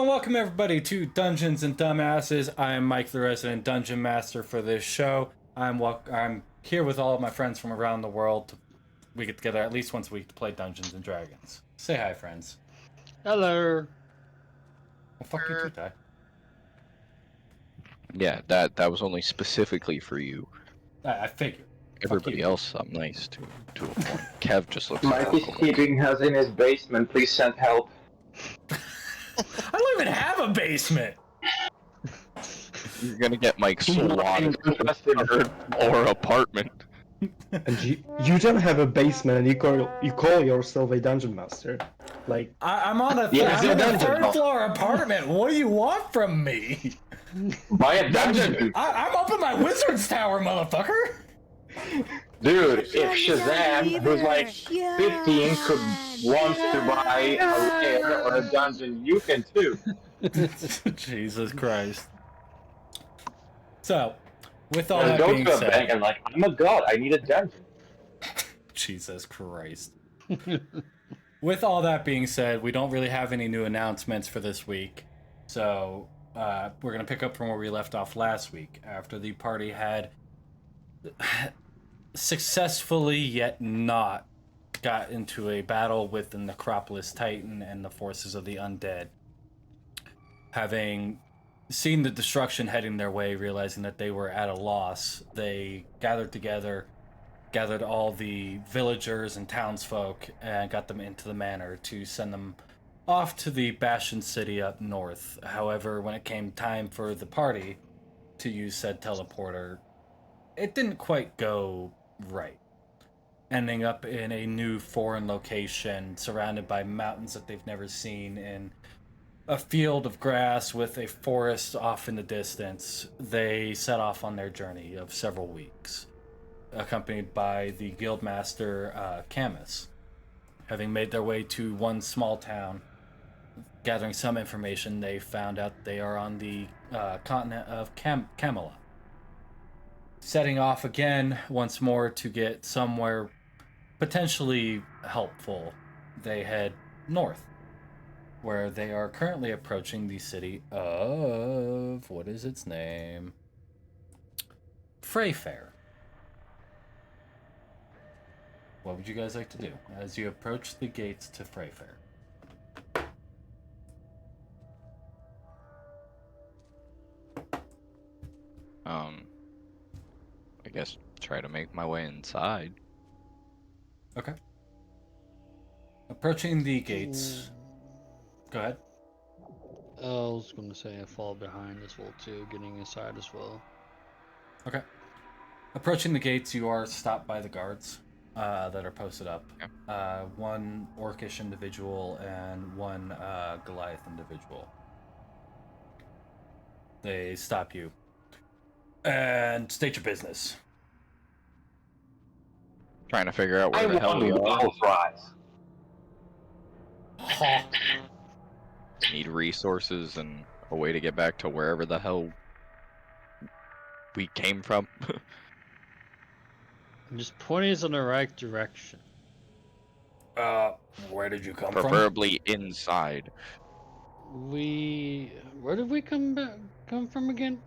Hello and welcome everybody to Dungeons and Dumbasses. I am Mike, the resident dungeon master for this show. I'm here with all of my friends from around the world. We get together at least once a week to play Dungeons and Dragons. Say hi, friends. Hello. Well, fuck you too, Ty. Yeah, that was only specifically for you. I figured. Everybody else, I'm nice to a point. Kev just looks Mike is keeping us in his basement. Please send help. I don't even have a basement. You're gonna get Mike He's not swatted interested. or apartment. And you don't have a basement, and you call yourself a dungeon master. Like I'm on a Yeah, I'm in a dungeon. third floor apartment. What do you want from me? Buy a dungeon. I'm up in my wizard's tower, motherfucker. Dude, if Shazam, who's like 15, wants to buy a lair or a dungeon, you can too. Jesus Christ. So, with all Just that go being to a said, bank and like, I'm a god, I need a dungeon. Jesus Christ. With all that being said, we don't really have any new announcements for this week. So, we're going to pick up from where we left off last week after the party had successfully yet not got into a battle with the Necropolis Titan and the forces of the undead. Having seen the destruction heading their way, realizing that they were at a loss, they gathered together, gathered all the villagers and townsfolk, and got them into the manor to send them off to the Bastion city up north. However, when it came time for the party to use said teleporter, it didn't quite go right. Ending up in a new foreign location, surrounded by mountains that they've never seen, in a field of grass with a forest off in the distance, they set off on their journey of several weeks, accompanied by the guildmaster Camus. Having made their way to one small town, gathering some information, they found out they are on the continent of Camelot. Setting off again once more to get somewhere potentially helpful, they head north, where they are currently approaching the city of... what is its name? Freyfair. What would you guys like to do as you approach the gates to Freyfair? I guess try to make my way inside. Okay. Approaching the gates... Go ahead. I was going to say I fall behind as well too, getting inside as well. Okay. Approaching the gates, you are stopped by the guards that are posted up. Okay. One orcish individual and one Goliath individual. They stop you and state your business. Trying to figure out where I the hell we want are. waffle fries. Need resources and a way to get back to wherever the hell we came from. Just pointing us in the right direction. Where did you come from? Preferably inside. Where did we come from again?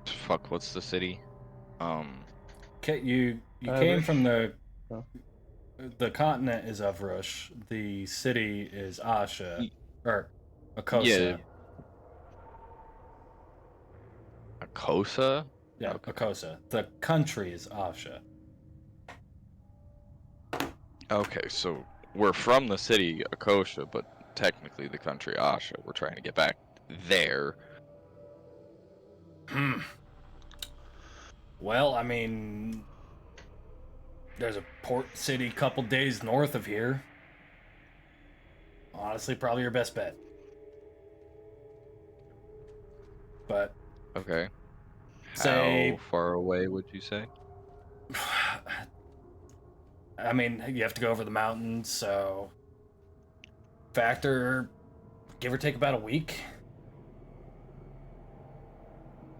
Fuck, what's the city? Okay, you came from the... Oh. The continent is Avrush. The city is Asha. Or Akosa. Yeah. Akosa? Yeah, Akosa. The country is Asha. Okay, so we're from the city Akosa, but technically the country Asha. We're trying to get back there. Well, I mean... There's a port city a couple days north of here. Honestly, probably your best bet. But... Okay. Say... How far away would you say? I mean, you have to go over the mountains, so... Factor... Give or take about a week.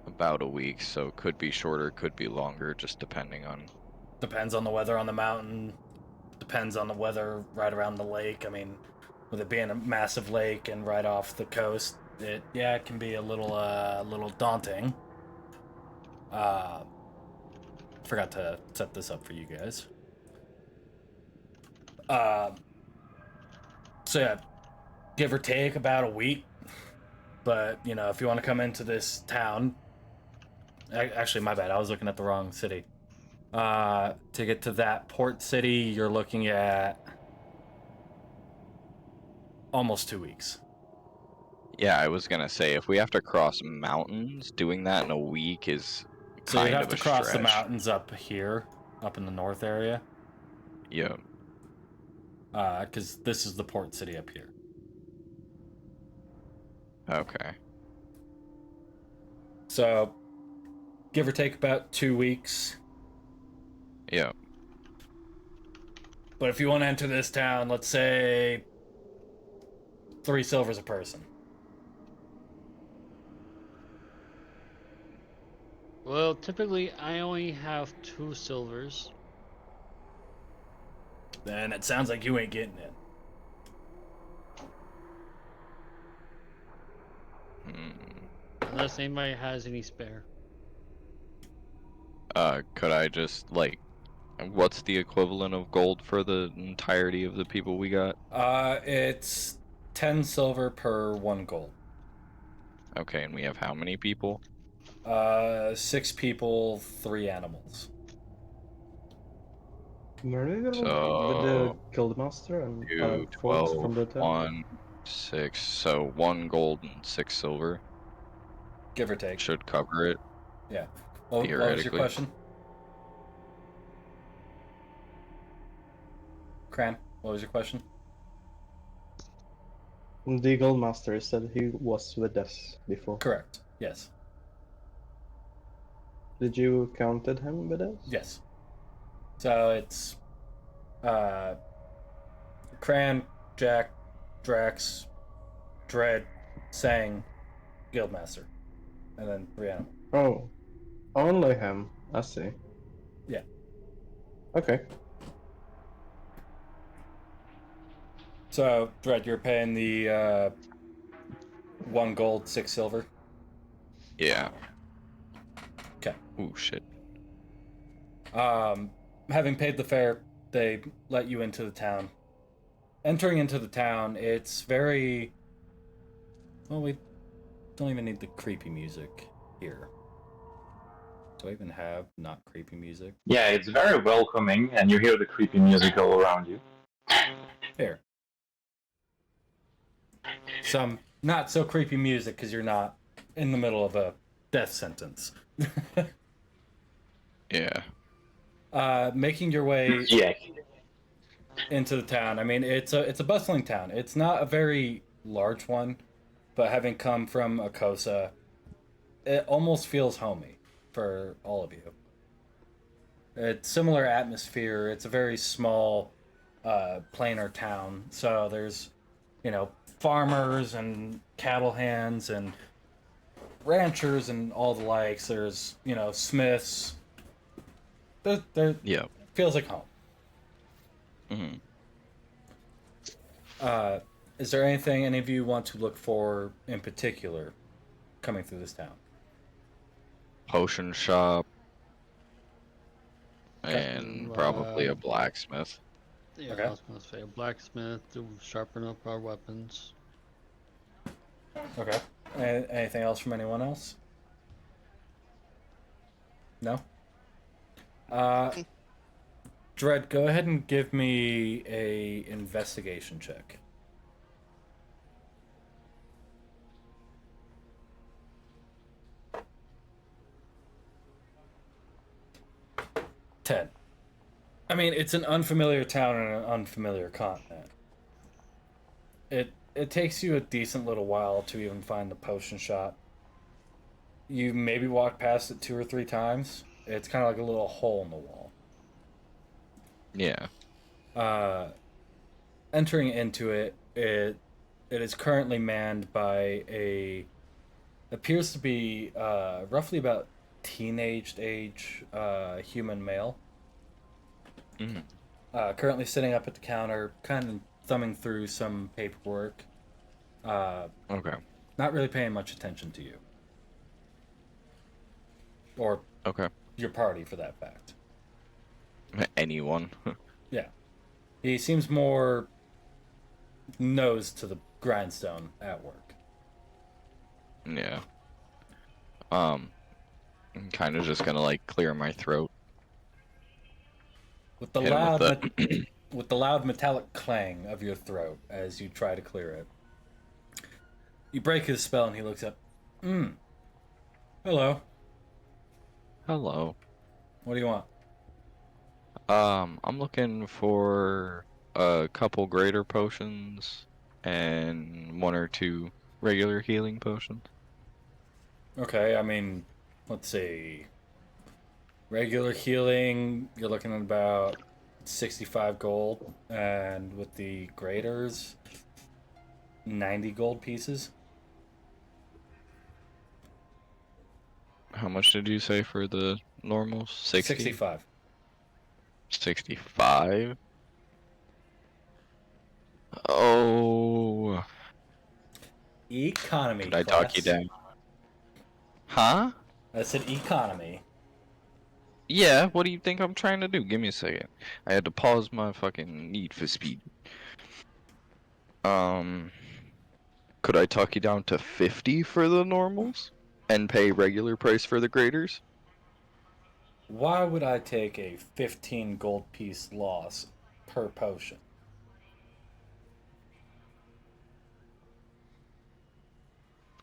About a week, so could be shorter, could be longer, just depending on... Depends on the weather on the mountain. Depends on the weather right around the lake. I mean, with it being a massive lake and right off the coast, it can be a little daunting. Forgot to set this up for you guys. So yeah, give or take about a week. But if you want to come into this town, actually, my bad, I was looking at the wrong city. To get to that port city, you're looking at almost 2 weeks. Yeah, I was gonna say, if we have to cross mountains, doing that in a week is So you'd kind have of to a cross the stretch. mountains up here, up in the north area. Yeah. Because this is the port city up here. Okay. So, give or take about 2 weeks. Yeah. But if you want to enter this town, let's say 3 silvers a person. Well, typically I only have 2 silvers. Then it sounds like you ain't getting it. Unless anybody has any spare. Could I just, like, what's the equivalent of gold for the entirety of the people we got? It's 10 silver per 1 gold. Okay, and we have how many people? 6 people, 3 animals. Murder with So, the guildmaster and 2, folks 12, from the town. 1, 6, so 1 gold and 6 silver Give or take. should cover it. Yeah. What was your Theoretically. question? Cran, what was your question? The guildmaster said he was with us before. Correct. Yes. Did you counted him with us? Yes. So it's Cran, Jack, Drax, Dread, Sang, Guildmaster, and then 3 animals. Oh, only him. I see. Yeah. Okay. So, Dread, you're paying the 1 gold, 6 silver. Yeah. Okay. Ooh, shit. Having paid the fare, they let you into the town. Entering into the town, it's very... Well, we don't even need the creepy music here. Do I even have not creepy music? Yeah, it's very welcoming, and you hear the creepy music all around you. Here. Some not so creepy music because you're not in the middle of a death sentence. Yeah. Making your way Yeah. into the town. I mean, it's a bustling town. It's not a very large one, but having come from Akosa, it almost feels homey for all of you. It's similar atmosphere. It's a very small, plainer town. So there's, farmers and cattle hands and ranchers and all the likes. There's, smiths. There Yeah. feels like home. Hmm. Is there anything any of you want to look for in particular coming through this town? Potion shop. Okay. And probably a blacksmith. Yeah, Okay. I was gonna say a blacksmith to sharpen up our weapons. Okay. Anything else from anyone else? No? Dread, go ahead and give me a investigation check. Ten. I mean, it's an unfamiliar town and an unfamiliar continent. It takes you a decent little while to even find the potion shop. You maybe walk past it 2 or 3 times. It's kind of like a little hole in the wall. Yeah. Entering into it, it is currently manned by appears to be roughly about teenaged age human male. Mhm. Currently sitting up at the counter, kind of thumbing through some paperwork, Okay. not really paying much attention to you. Or Okay. your party, for that fact. Anyone. Yeah. He seems more nose to the grindstone at work. Yeah. I'm kind of just gonna like clear my throat. With the Hit him with loud, the with the loud metallic clang of your throat as you try to clear it, you break his spell, and he looks up. Hello. Hello. What do you want? I'm looking for a couple greater potions and 1 or 2 regular healing potions. Okay, I mean, let's see. Regular healing, you're looking at about 65 gold, and with the graders, 90 gold pieces. How much did you say for the normals? 60? 65. 65? Oh, Economy could I talk you class. down? Huh? I said economy. Yeah, what do you think I'm trying to do? Give me a second. I had to pause my fucking Need for Speed. Could I talk you down to 50 for the normals? And pay regular price for the graders? Why would I take a 15 gold piece loss per potion?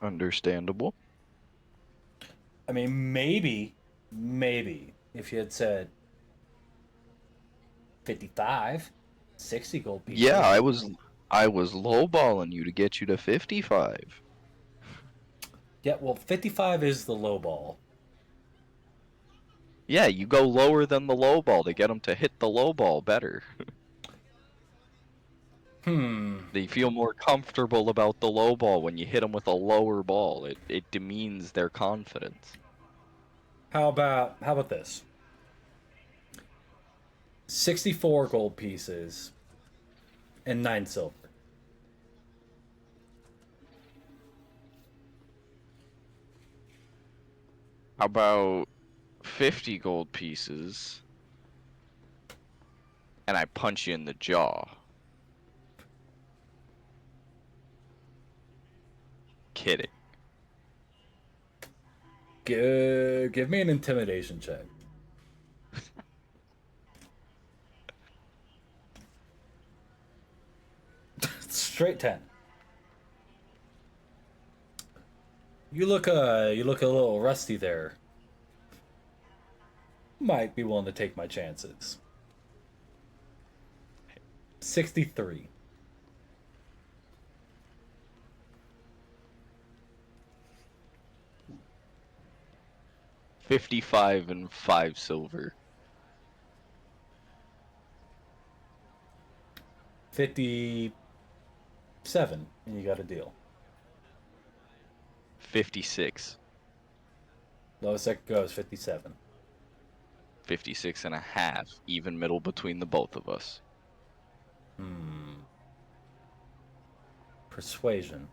Understandable. I mean, maybe, if you had said 55, 60 gold pieces. Yeah, I was lowballing you to get you to 55. Yeah, well, 55 is the low ball. Yeah, you go lower than the lowball to get them to hit the lowball better. They feel more comfortable about the lowball when you hit them with a lower ball. It demeans their confidence. How about this? 64 gold pieces and 9 silver. How about 50 gold pieces and I punch you in the jaw? Kidding. Give me an intimidation check. Straight 10. You look a little rusty there. Might be willing to take my chances. 63. $55 and 5 silver. 57, and you got a deal. 56. Lowest that goes 57. 56 and a half. Even middle between the both of us. Persuasion.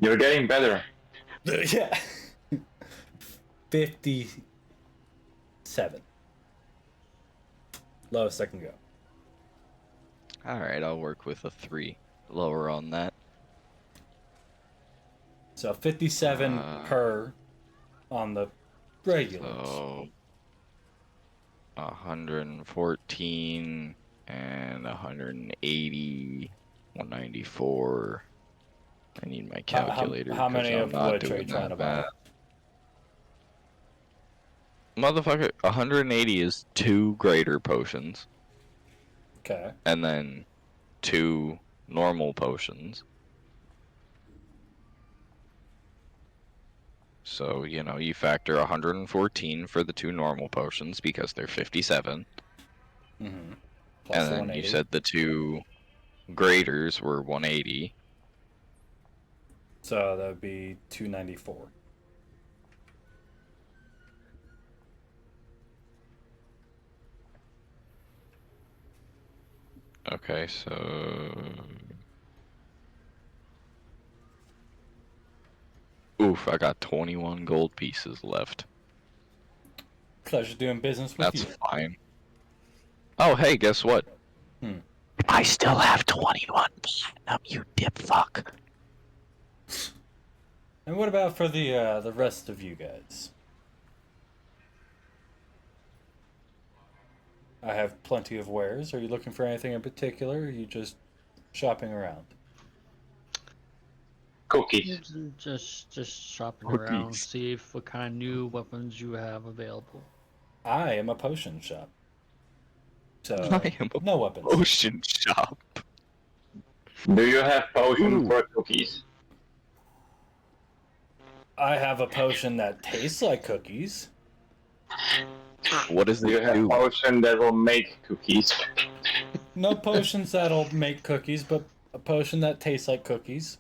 You're getting better. Yeah. 57. Lowest I can go. Alright, I'll work with a 3. Lower on that. So 57 per on the regulars. So 114 and 180, 194. I need my calculator. How many 'cause I'm of not which are you doing trying that to buy? math. Motherfucker, 180 is 2 greater potions, Okay. and then 2 normal potions. So, you know, you factor 114 for the 2 normal potions because they're 57. Mm-hmm. And then you said the 2 graders were 180. So that would be 294. Okay, so. Oof, I got 21 gold pieces left. Pleasure doing business with That's you. fine. Oh, hey, guess what? I still have 21 platinum, you dip fuck. And what about for the rest of you guys? I have plenty of wares. Are you looking for anything in particular? Or are you just shopping around? Cookies. Just shopping Cookies. around, see if what kind of new weapons you have available. I am a potion shop. So I am a no weapons. potion shop. Do you have potion Ooh. for cookies? I have a potion that tastes like cookies. What does Do you it have do? potion that will make cookies? No potions that'll make cookies, but a potion that tastes like cookies.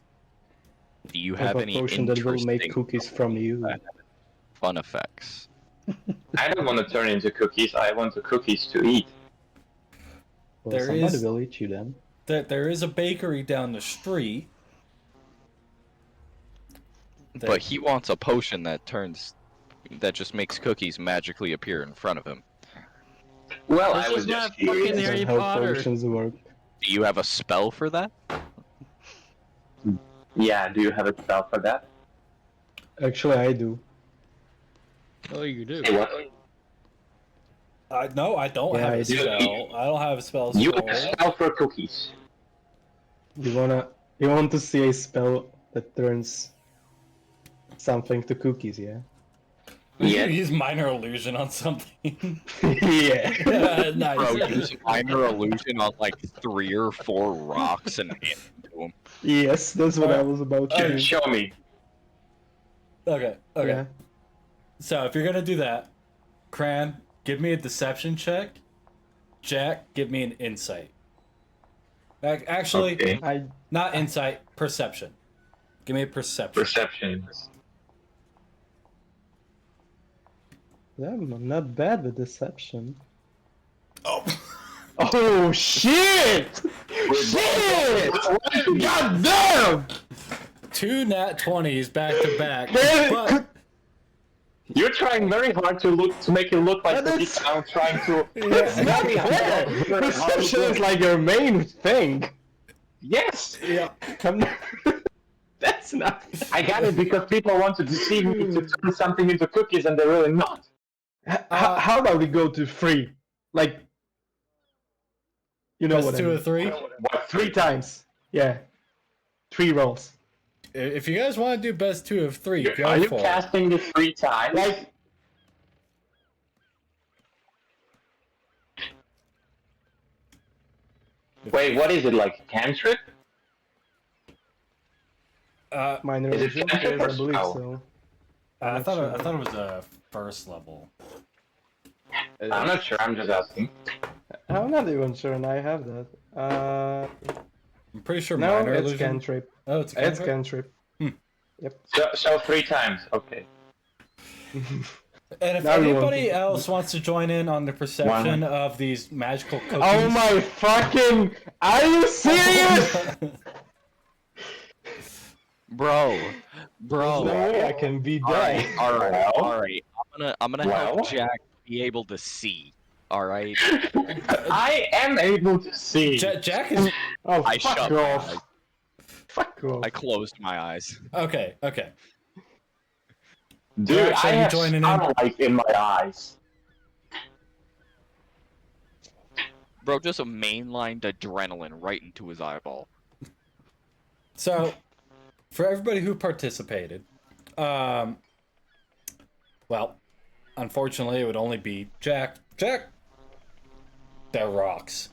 Do you Have have a any potion that will make interesting cookies from you. fun effects? I don't want to turn into cookies. I want the cookies to eat. Well, There somebody is- will eat you then. There is a bakery down the street. But he wants a potion that just makes cookies magically appear in front of him. Well, This I is was not just curious. fucking That's Harry how Potter. potions work. Do you have a spell for that? Yeah, do you have a spell for that? Actually, I do. Oh, you do. Hey, what? No, I don't Yeah, have I a do. spell. I don't have spells You for have a spell for cookies. You want to see a spell that turns something to cookies, yeah? Yeah. Use minor illusion on something. Yeah. Nice. Bro, use minor illusion on like 3 or 4 rocks and hit into them. Yes, that's what I was about to do. Show me. Okay. Yeah. So if you're gonna do that, Cran, give me a deception check. Jack, give me an insight. Actually, Okay. not insight, perception. Give me a perception. Perception. I'm not bad with deception. Oh. Oh shit! Shit! God damn! 2 nat 20s back to back. Man, But You're trying very hard to make it look like That cookies. is- I'm trying to. That's not bad! Perception is like your main thing. Yes, yeah. I'm not... That's not... I got it because people want to deceive me to turn something into cookies, and they're really not. How about we go to 3? Like... You know Best what I 2 mean. or 3. What 3 times. Yeah. 3 rolls. If you guys want to do best 2 of 3, Are go you for it. casting it 3 times? Like... Wait, what is it like? Cantrip? Minor Is it illusion? cantrip Yes, or I believe spell? so. I thought it was a first level. I'm not sure. I'm just asking. I'm not even sure, and I have that. I'm pretty sure No, minor it's illusion. cantrip. Oh, it's a It's cantrip. cantrip. So 3 times. Okay. And if Now we anybody want- else wants to join in on the perception of these magical cookies, Oh my fucking... Are you serious? Bro. There's no way I can beat that. Alright. I'm gonna Well? help Jack be able to see. Alright? I am able to see. Jack is Oh, I fuck shut my off. eyes. Fuck off. I closed my eyes. okay. Dude, Jack, I are you have joining in? starlight in my eyes. Bro just mainlined adrenaline right into his eyeball. So, for everybody who participated, well, unfortunately, it would only be Jack. Jack, they're rocks.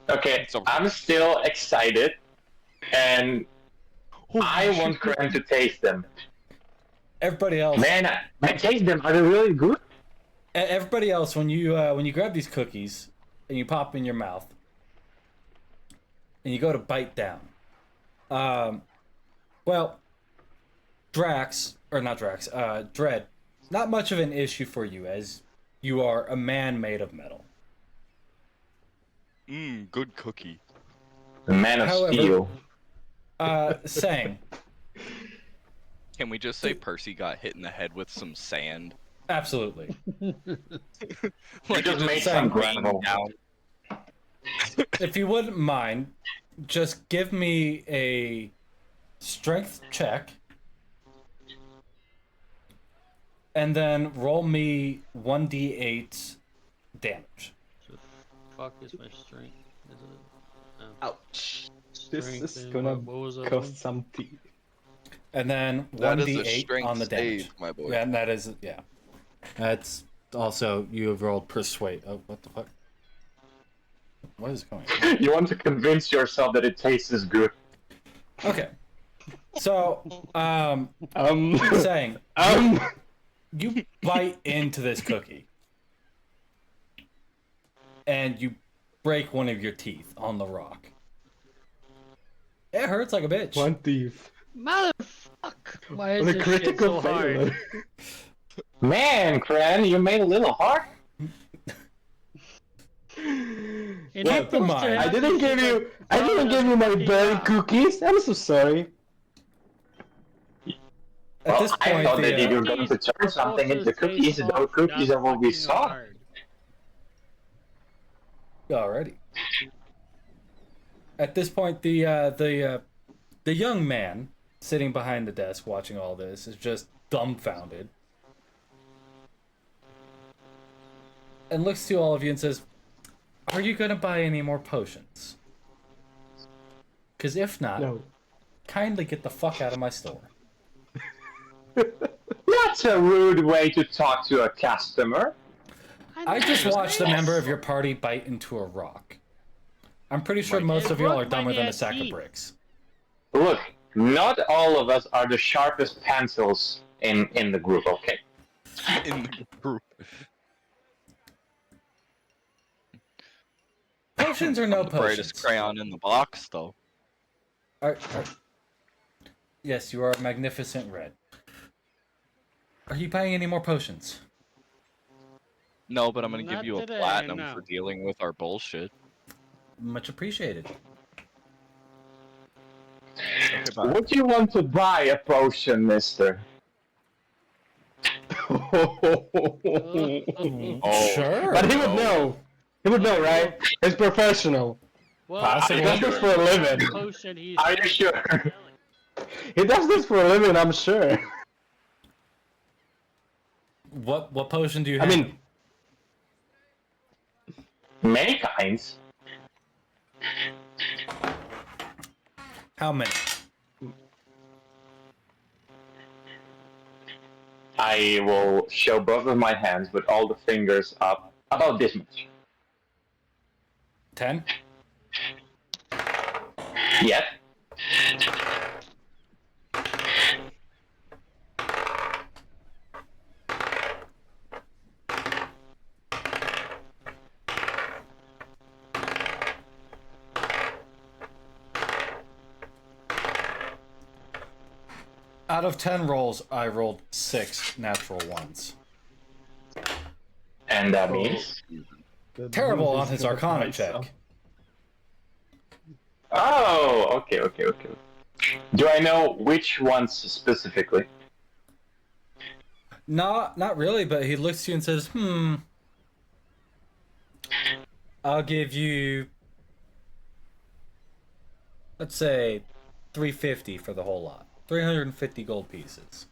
Okay, It's a- I'm still excited, and I want Graham to taste them. Everybody else, Man, I taste them. Are they really good? everybody else, when you grab these cookies and you pop in your mouth, and you go to bite down, well, Dread, not much of an issue for you as you are a man made of metal. Good cookie. The Man of However- Steel. Saying, Can we just say Percy got hit in the head with some sand? absolutely. Like just it made just some rained gravel. down. If you wouldn't mind, just give me a strength check. And then roll me 1d8 damage. So fuck is my strength? Is it? Oh. Ouch. This Strength is and gonna what was that one? cost some teeth. And then That is a 1d8 strength on the damage. save, my boy. Yeah, and that is, yeah. That's also, you have rolled persuade. Oh, what the fuck? What is going on? You want to convince yourself that it tastes good. Okay. So, saying, you bite into this cookie. And you break one of your teeth on the rock. It hurts like a bitch. One teeth. Motherfuck! Why is The this shit critical so hard? failure. Man, Cran, you made a little hard. And Keep in mind, I didn't give you my berry cookies. I'm so sorry. At this I point, thought that you the, were going to turn something into cookies, and those cookies are what we saw. alrighty. At this point, the young man sitting behind the desk watching all this is just dumbfounded. And looks to all of you and says, "Are you going to buy any more potions? Because if not, No. kindly get the fuck out of my store." That's a rude way to talk to a customer. I just watched a member of your party bite into a rock. I'm pretty sure most of y'all are dumber than a sack of bricks. Look, not all of us are the sharpest pencils in the group, okay? In the group. Potions or no The brightest potions? crayon in the box, though. Yes, you are a magnificent red. Are you buying any more potions? No, but I'm gonna Not give you a today, platinum no. for dealing with our bullshit. Much appreciated. Okay, bye. Would you want to buy a potion, mister? Oh, Sure. But he would know. He would know, right? He's professional. Well, Possible. He does this for a living. potion he's Are you sure? He does this for a living, I'm sure. What potion do you I have? mean, Many kinds. How many? I will show both of my hands with all the fingers up, about this much. 10? Yep. Out of 10 rolls, I rolled 6 natural ones. And that means... the Terrible dude on is his gonna Arcana find check. some. Oh, okay. Do I know which ones specifically? Not really, but he looks to you and says, I'll give you, let's say, 350 for the whole lot. 350 gold pieces.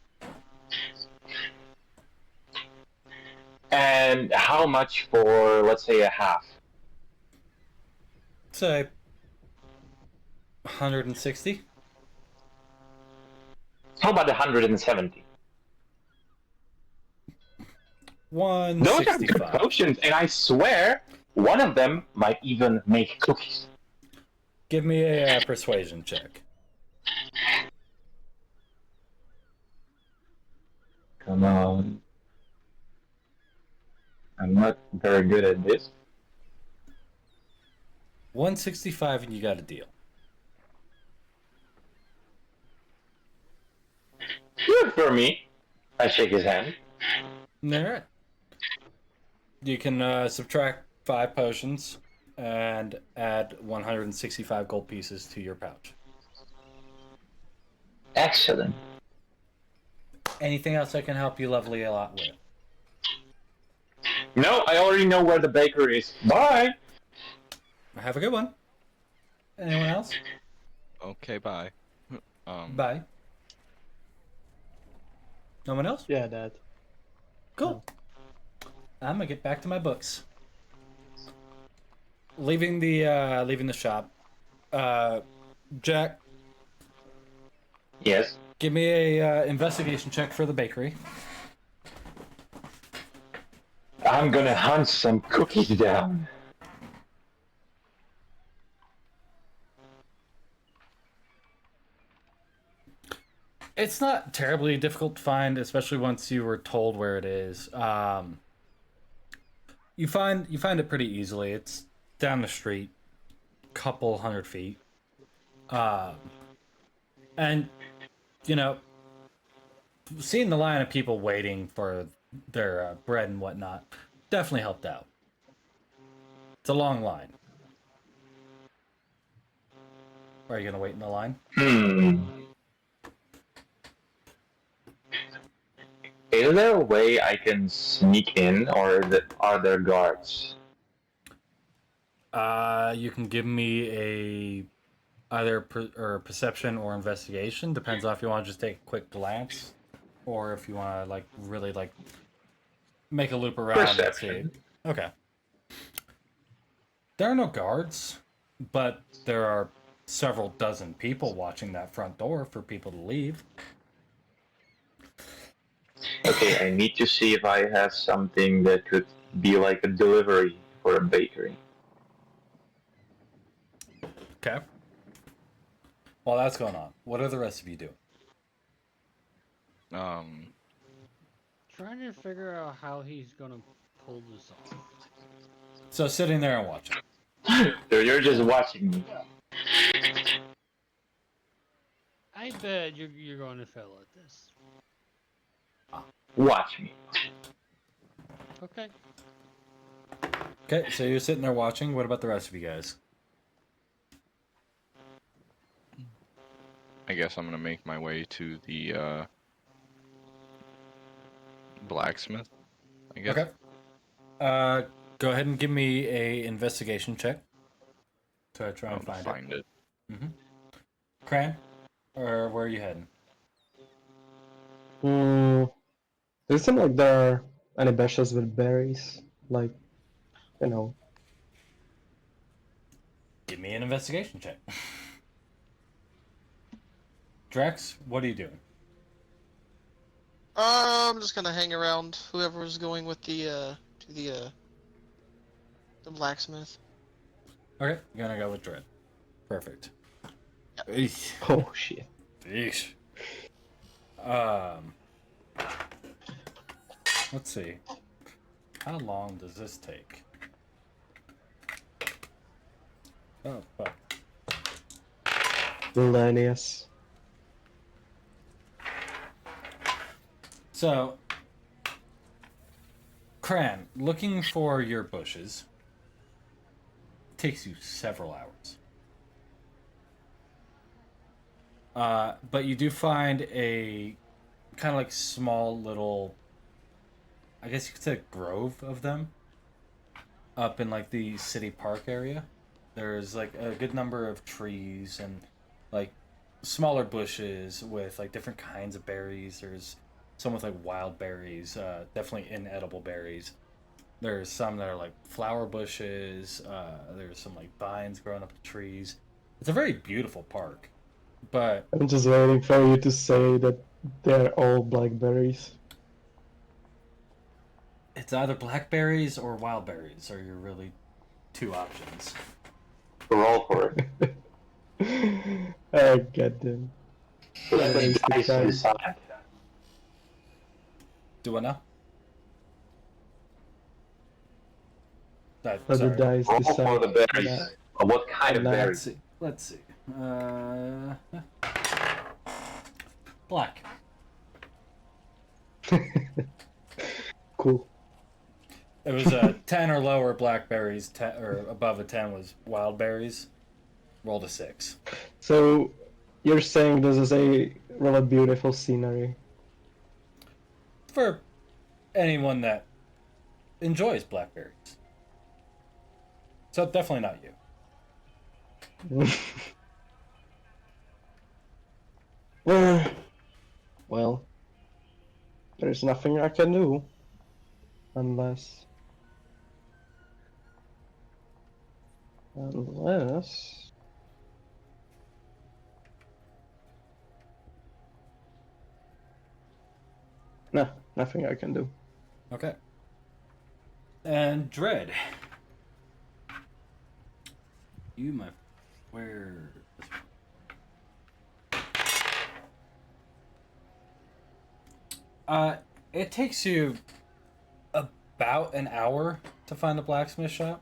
And how much for, let's say, a half? Say, 160? How about 170? Those are good 165. potions, and I swear one of them might even make cookies. Give me a persuasion check. Come on. I'm not very good at this. 165 and you got a deal. Good for me. I shake his hand. Alright. You can subtract 5 potions and add 165 gold pieces to your pouch. Excellent. Anything else I can help you lovely a lot with? No, I already know where the bakery is. Bye. Have a good one. Anyone else? Okay, bye. Bye. No one else? Yeah, Dad. Cool. I'm gonna get back to my books. Leaving the shop. Jack, Yes. give me a investigation check for the bakery. I'm gonna hunt some cookies down. It's not terribly difficult to find, especially once you were told where it is. You find it pretty easily. It's down the street, couple 100 feet. And you know, seeing the line of people waiting for their bread and whatnot definitely helped out. It's a long line. Are you gonna wait in the line? Is there a way I can sneak in, or are there guards? You can give me either perception or investigation. Depends on if you want to just take a quick glance, or if you want to really make a loop around Perception. and see. Okay. There are no guards, but there are several dozen people watching that front door for people to leave. Okay, I need to see if I have something that could be like a delivery for a bakery. Okay. While that's going on, what are the rest of you doing? Trying to figure out how he's gonna pull this off. So sitting there and watching. So you're just watching me. I bet you're going to fail at this. Watch me. Okay. Okay, so you're sitting there watching. What about the rest of you guys? I guess I'm gonna make my way to the blacksmith. I guess. Okay. Go ahead and give me a investigation check to try and find it. Mm-hmm. Cran, or where are you heading? Does it seem like there are any bushes with berries? Like, you know. Give me an investigation check. Drax, what are you doing? I'm just gonna hang around whoever's going with the blacksmith. Okay, you're gonna go with Dread. Perfect. Yep. Eesh. Oh shit. Eesh. Let's see. How long does this take? Oh, fuck. Millennius. So, Cran, looking for your bushes takes you several hours. But you do find a kind of like small little, I guess you could say a grove of them up in like the city park area. There's like a good number of trees and like smaller bushes with like different kinds of berries. There's some with like wild berries, definitely inedible berries. There's some that are like flower bushes. There's some like vines growing up the trees. It's a very beautiful park, but I'm just waiting for you to say that they're all blackberries. it's either blackberries or wild berries are your really two options. Roll for it. I get them. Let Waste the the dice time. decide. Do I know? Let the Sorry. dice Roll decide. for the berries. Yeah. What kind of Let's berries? Let's see. Black. Cool. It was a 10 or lower blackberries, 10, or above a 10 was wild berries. Rolled a 6. So you're saying this is a really beautiful scenery. For anyone that enjoys blackberries. So definitely not you. Well, there's nothing I can do. Unless... Unless... No, nothing I can do. Okay. And Dread. You, my... Where... It takes you about an hour to find the blacksmith shop.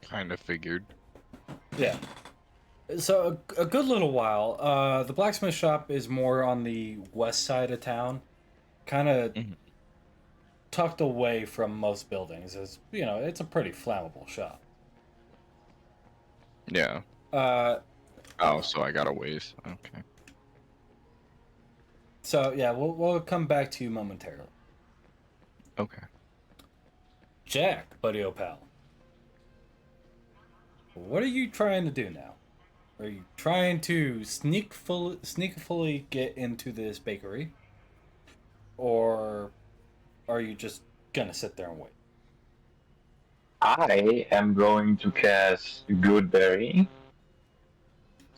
Kind of figured. Yeah. So a good little while. The blacksmith shop is more on the west side of town, kind of tucked away from most buildings. It's, you know, it's a pretty flammable shop. Yeah. Uh, Oh, so I got a ways. Okay. so yeah, we'll come back to you momentarily. Okay. Jack, buddy pal. What are you trying to do now? Are you trying to sneakily get into this bakery? Or are you just gonna sit there and wait? I am going to cast Goodberry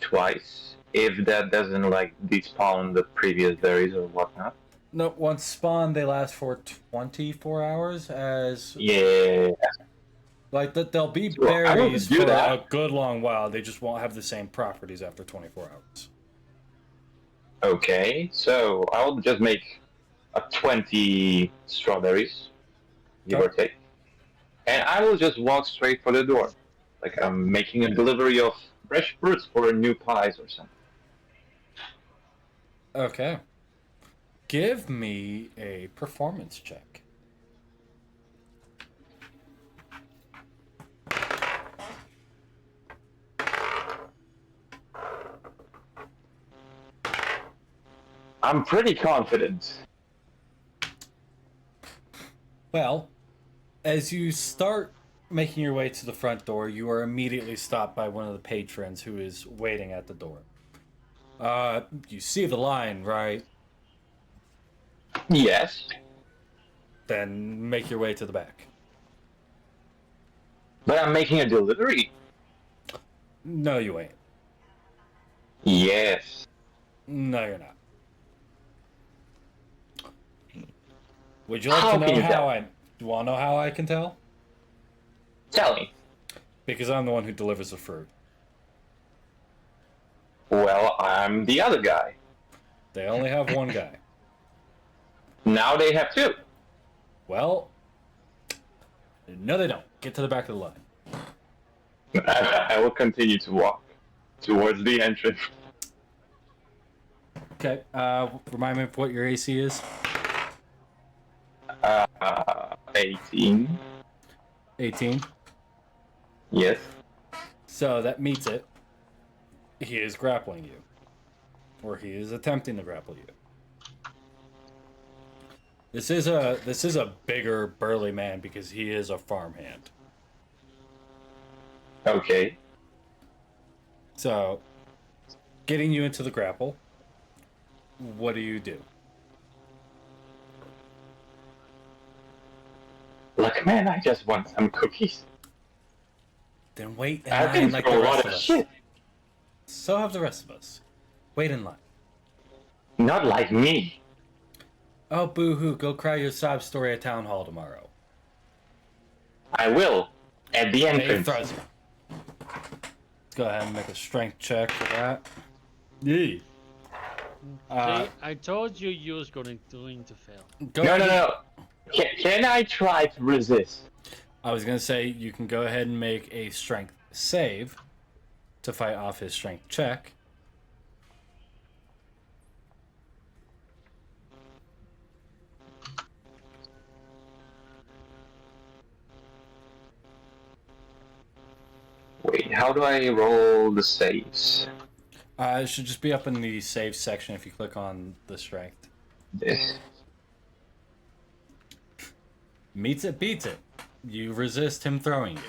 twice. If that doesn't like despawn the previous berries or whatnot. No, once spawned, they last for 24 hours. As Yeah. like there'll be Sure, I will berries do for that. a good long while. They just won't have the same properties after 24 hours. Okay, so I'll just make a 20 strawberries, give or take. And I will just walk straight for the door. Like I'm making a delivery of fresh fruits for new pies or something. Okay. Give me a performance check. I'm pretty confident. Well, as you start making your way to the front door, you are immediately stopped by one of the patrons who is waiting at the door. You see the line, right? Yes. Then make your way to the back. But I'm making a delivery. No, you ain't. Yes. No, you're not. Would you like How to can know you how tell? you want to know how I can tell? Tell me. Because I'm the one who delivers the fruit. Well, I'm the other guy. They only have one guy. Now they have two. Well, no, they don't. Get to the back of the line. I will continue to walk towards the entrance. Okay. Remind me of what your AC is. 18. 18. Yes. So that meets it. He is grappling you. Or he is attempting to grapple you. This is a bigger, burly man because he is a farmhand. Okay. So, getting you into the grapple, what do you do? Look, man, I just want some cookies. Then wait in I line think like for the a lot rest of of us. shit. So have the rest of us. Wait in line. Not like me. Oh, boo-hoo, go cry your sob story at Town Hall tomorrow. I will. At the Dave entrance. throws you. Let's go ahead and make a strength check for that. Yeah. See, I told you you was going to fail. Go No, ahead no, and- no. Can I try to resist? I was going to say you can go ahead and make a strength save to fight off his strength check. how do I roll the saves? It should just be up in the save section if you click on the strength. This. Meets it, beats it. You resist him throwing you.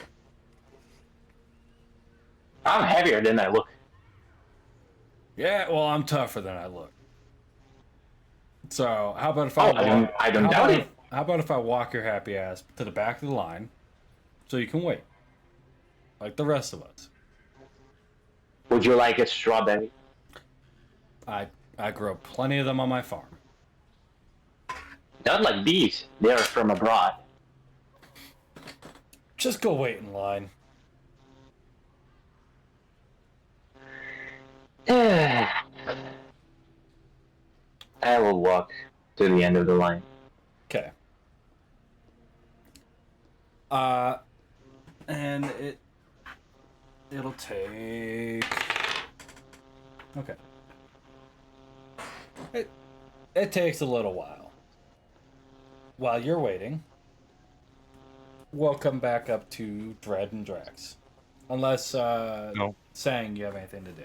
I'm heavier than I look. Yeah, well, I'm tougher than I look. So, how about if Oh, I don't how doubt about it. how about if I walk your happy ass to the back of the line so you can wait? Like the rest of us. Would you like a strawberry? I grow plenty of them on my farm. Not like these. They're from abroad. Just go wait in line. I will walk to the end of the line. Okay. And it'll take. Okay. It takes a little while. While you're waiting, we'll come back up to Dread and Drax. Unless, No. saying you have anything to do.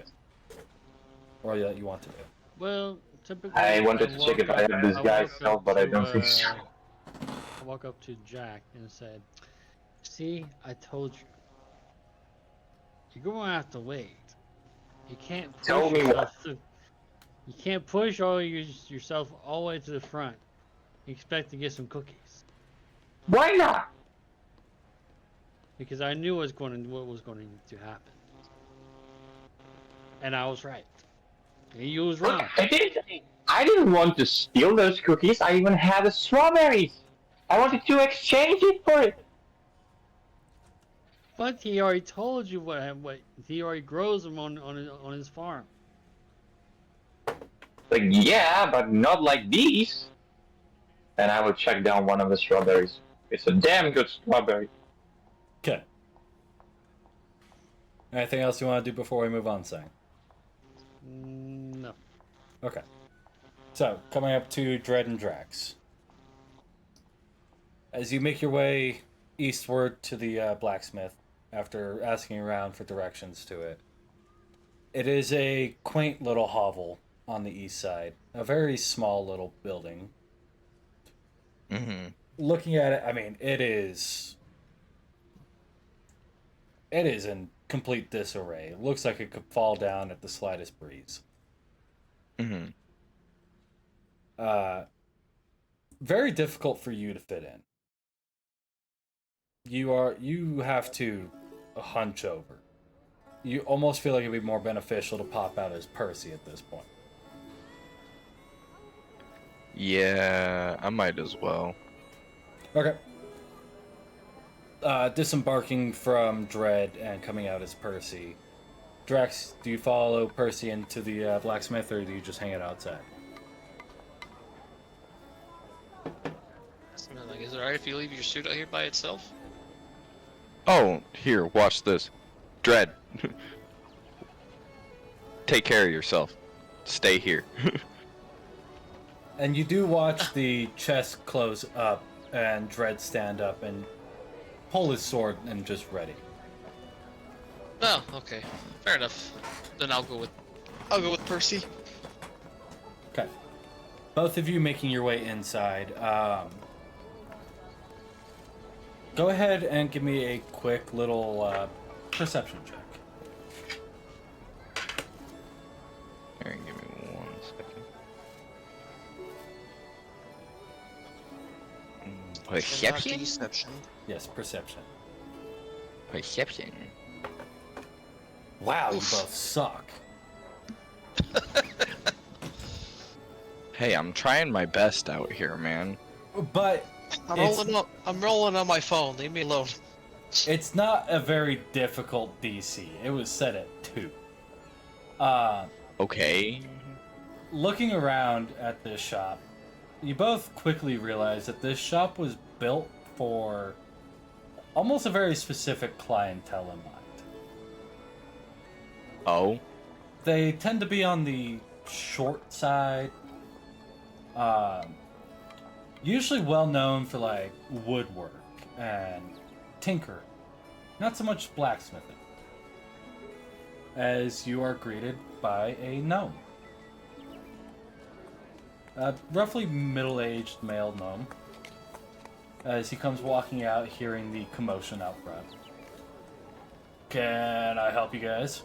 Or that you want to do. Well, typically. I wanted to check if I have this guy's walk cell, up but I to, don't think so. I walk up to Jack and said, "See, I told you. You're going to have to wait. You can't push Tell me yourself you can't push yourself all the way to the front. You expect to get some cookies." Why not? Because I knew what was going to happen. And I was right. And you was Look, wrong. I didn't want to steal those cookies. I even had the strawberries. I wanted to exchange it for it. But he already told you what he already grows them on his farm. Like, yeah, but not like these. And I would check down one of the strawberries. It's a damn good strawberry. Okay. Anything else you want to do before we move on, Sang? No. Okay. So, coming up to Dread and Drax. As you make your way eastward to the blacksmith, after asking around for directions to it, it is a quaint little hovel on the east side. A very small little building. Mm-hmm. Looking at it, I mean, it is in complete disarray. It looks like it could fall down at the slightest breeze. Mm-hmm. Very difficult for you to fit in. You have to hunch over. You almost feel like it'd be more beneficial to pop out as Percy at this point. Yeah, I might as well. Okay. Disembarking from Dread and coming out as Percy. Drax, do you follow Percy into the blacksmith, or do you just hang it outside? Like, is it alright if you leave your suit out here by itself? Oh, here, watch this. Dread. Take care of yourself. Stay here. And you do watch the chest close up and Dread stand up and pull his sword and just ready. Oh, okay. Fair enough. Then I'll go with Percy. Okay. Both of you making your way inside. Go ahead and give me a quick little perception check. Alright, give me 1 second. Perception? Deception. Yes, perception. Perception. Wow, you Oof. both suck. Hey, I'm trying my best out here, man. But I'm rolling on my phone. Leave me alone. it's not a very difficult DC. It was set at 2. Okay. Looking around at this shop, you both quickly realize that this shop was built for almost a very specific clientele in mind. Oh? They tend to be on the short side. Usually well known for like woodwork and tinkering. Not so much blacksmithing. as you are greeted by a gnome. A roughly middle-aged male gnome, as he comes walking out hearing the commotion out front. Can I help you guys?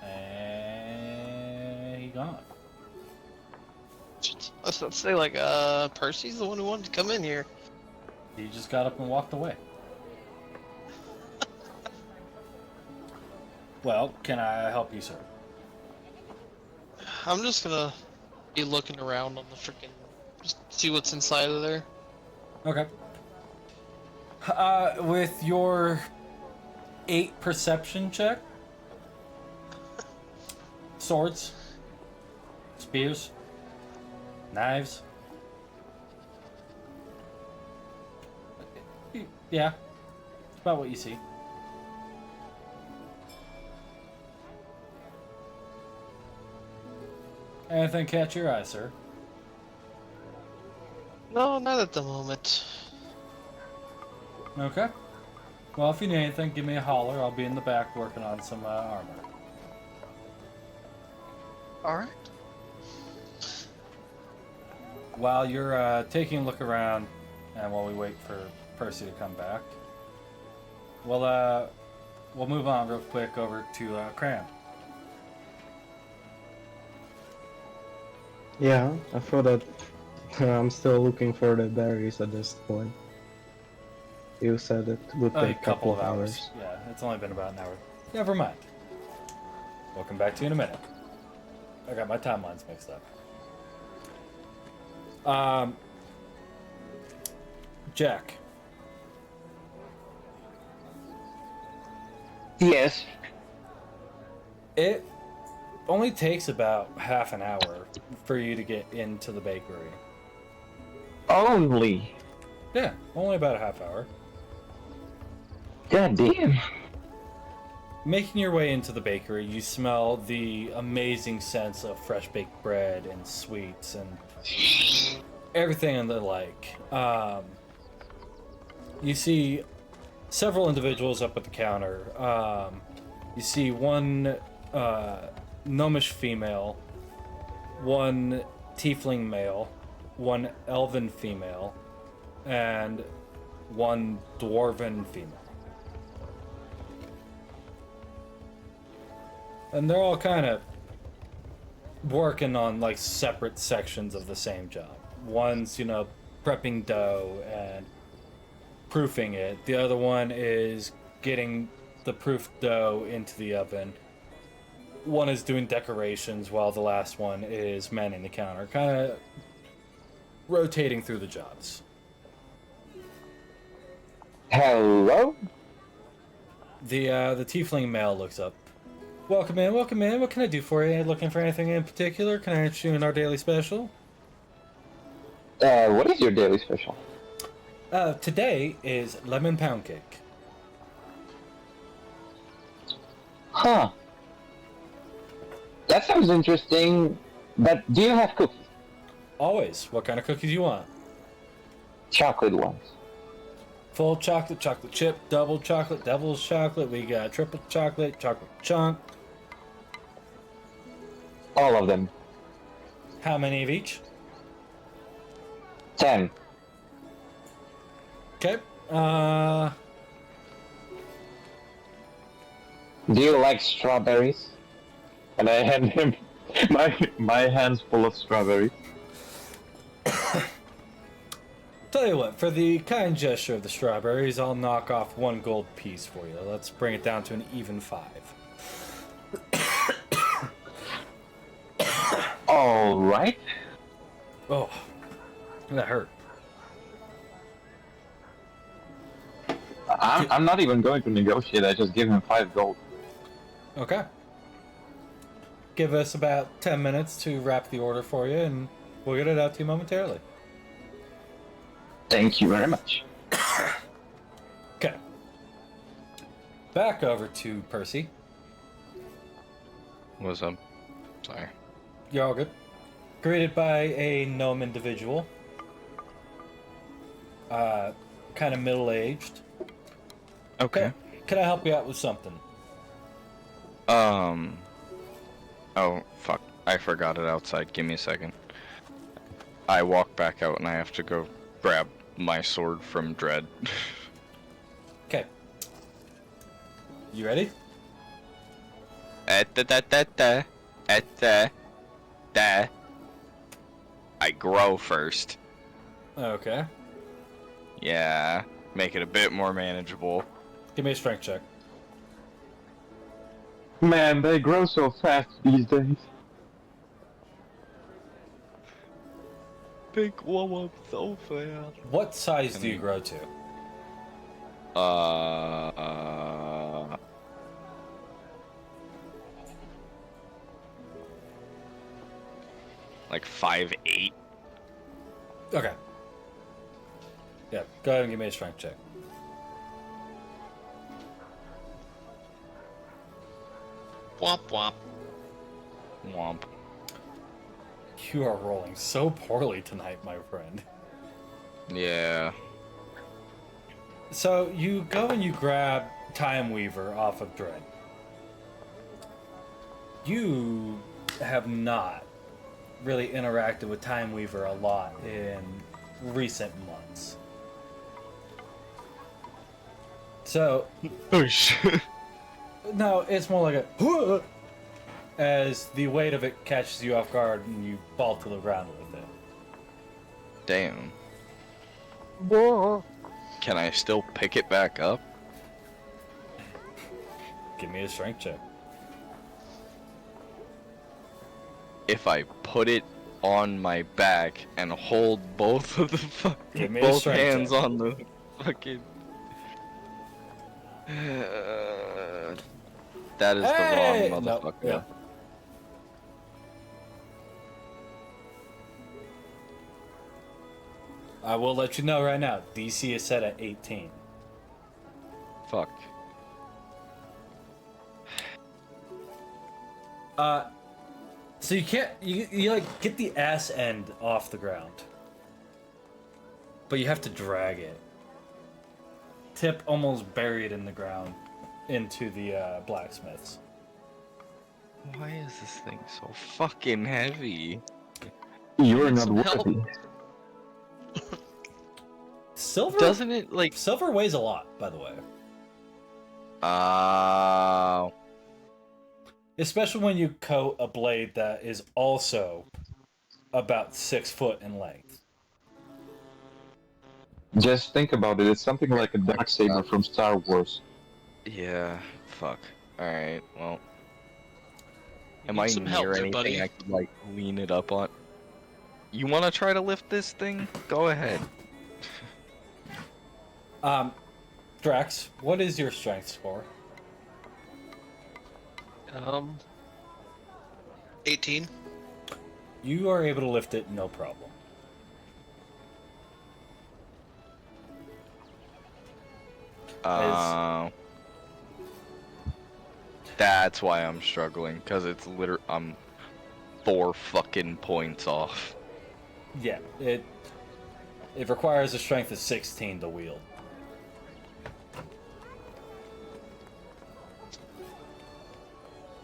And he gone. I was about to say, like, Percy's the one who wanted to come in here. He just got up and walked away. Well, can I help you, sir? I'm just gonna be looking around on the freaking, just see what's inside of there. Okay. With your 8 perception check, swords, spears, knives. Yeah, it's about what you see. Anything catch your eye, sir? No, not at the moment. Okay. Well, if you need anything, give me a holler. I'll be in the back working on some armor. Alright. While you're taking a look around, and while we wait for Percy to come back, we'll move on real quick over to Cram. Yeah, I thought that I'm still looking for the berries at this point. You said it would A take a couple of hours. Yeah, it's only been about an hour. Never mind. We'll come back to you in a minute. I got my timelines mixed up. Jack. Yes. It only takes about half an hour for you to get into the bakery. Only. Yeah, only about a half hour. God damn. Making your way into the bakery, you smell the amazing sense of fresh baked bread and sweets and everything and the like. You see several individuals up at the counter. You see one gnomish female, one tiefling male, one elven female, and one dwarven female. And they're all kind of working on like separate sections of the same job. One's, prepping dough and proofing it. The other one is getting the proofed dough into the oven. One is doing decorations while the last one is manning the counter. Kind of rotating through the jobs. Hello? The tiefling male looks up. Welcome in, welcome in. What can I do for you? Looking for anything in particular? Can I interest you in our daily special? What is your daily special? Today is lemon pound cake. Huh. That sounds interesting, but do you have cookies? Always. What kind of cookies you want? Chocolate ones. Full chocolate, chocolate chip, double chocolate, devil's chocolate. We got triple chocolate, chocolate chunk. All of them. How many of each? 10. Okay. Do you like strawberries? And I hand him my hands full of strawberries. Tell you what, for the kind gesture of the strawberries, I'll knock off 1 gold piece for you. Let's bring it down to an even 5. All right. Oh, that hurt. I'm not even going to negotiate. I just give him 5 gold. Okay. Give us about 10 minutes to wrap the order for you, and we'll get it out to you momentarily. Thank you very much. Okay. Back over to Percy. What's up? Sorry. You're all good. Greeted by a gnome individual. kind of middle-aged. Okay. Can I help you out with something? Oh, fuck. I forgot it outside. Give me a second. I walk back out and I have to go grab my sword from Dread. Okay. You ready? I grow first. Okay. Yeah. Make it a bit more manageable. Give me a strength check. Man, they grow so fast these days. Big one up so fast. What size do you grow to? Like 5'8". Okay. Yeah, go ahead and give me a strength check. Womp womp. Womp. You are rolling so poorly tonight, my friend. Yeah. So you go and you grab Time Weaver off of Dread. You have not really interacted with Time Weaver a lot in recent months. So, Oh shit. no, it's more like a as the weight of it catches you off guard and you fall to the ground with it. Damn. Whoa. Can I still pick it back up? Give me a strength check. If I put it on my back and hold both of the Give me a both strength hands check. on the fucking. That is Hey! the wrong Nope, motherfucker. yep. I will let you know right now, DC is set at 18. Fuck. So you can't, you like get the ass end off the ground. But you have to drag it. Tip almost buried in the ground into the blacksmiths. Why is this thing so fucking heavy? You're Need not some help? worthy. Silver Doesn't it like? Silver weighs a lot, by the way. Especially when you coat a blade that is also about 6 foot in length. Just think about it. It's something like a darksaber from Star Wars. Yeah. Fuck. All right. Well. You Am need I some help near there, anything buddy. I could like lean it up on? You want to try to lift this thing? Go ahead. Drax, what is your strength score? 18. You are able to lift it, no problem. That's why I'm struggling, cause it's I'm 4 fucking points off. Yeah, it requires a strength of 16 to wield.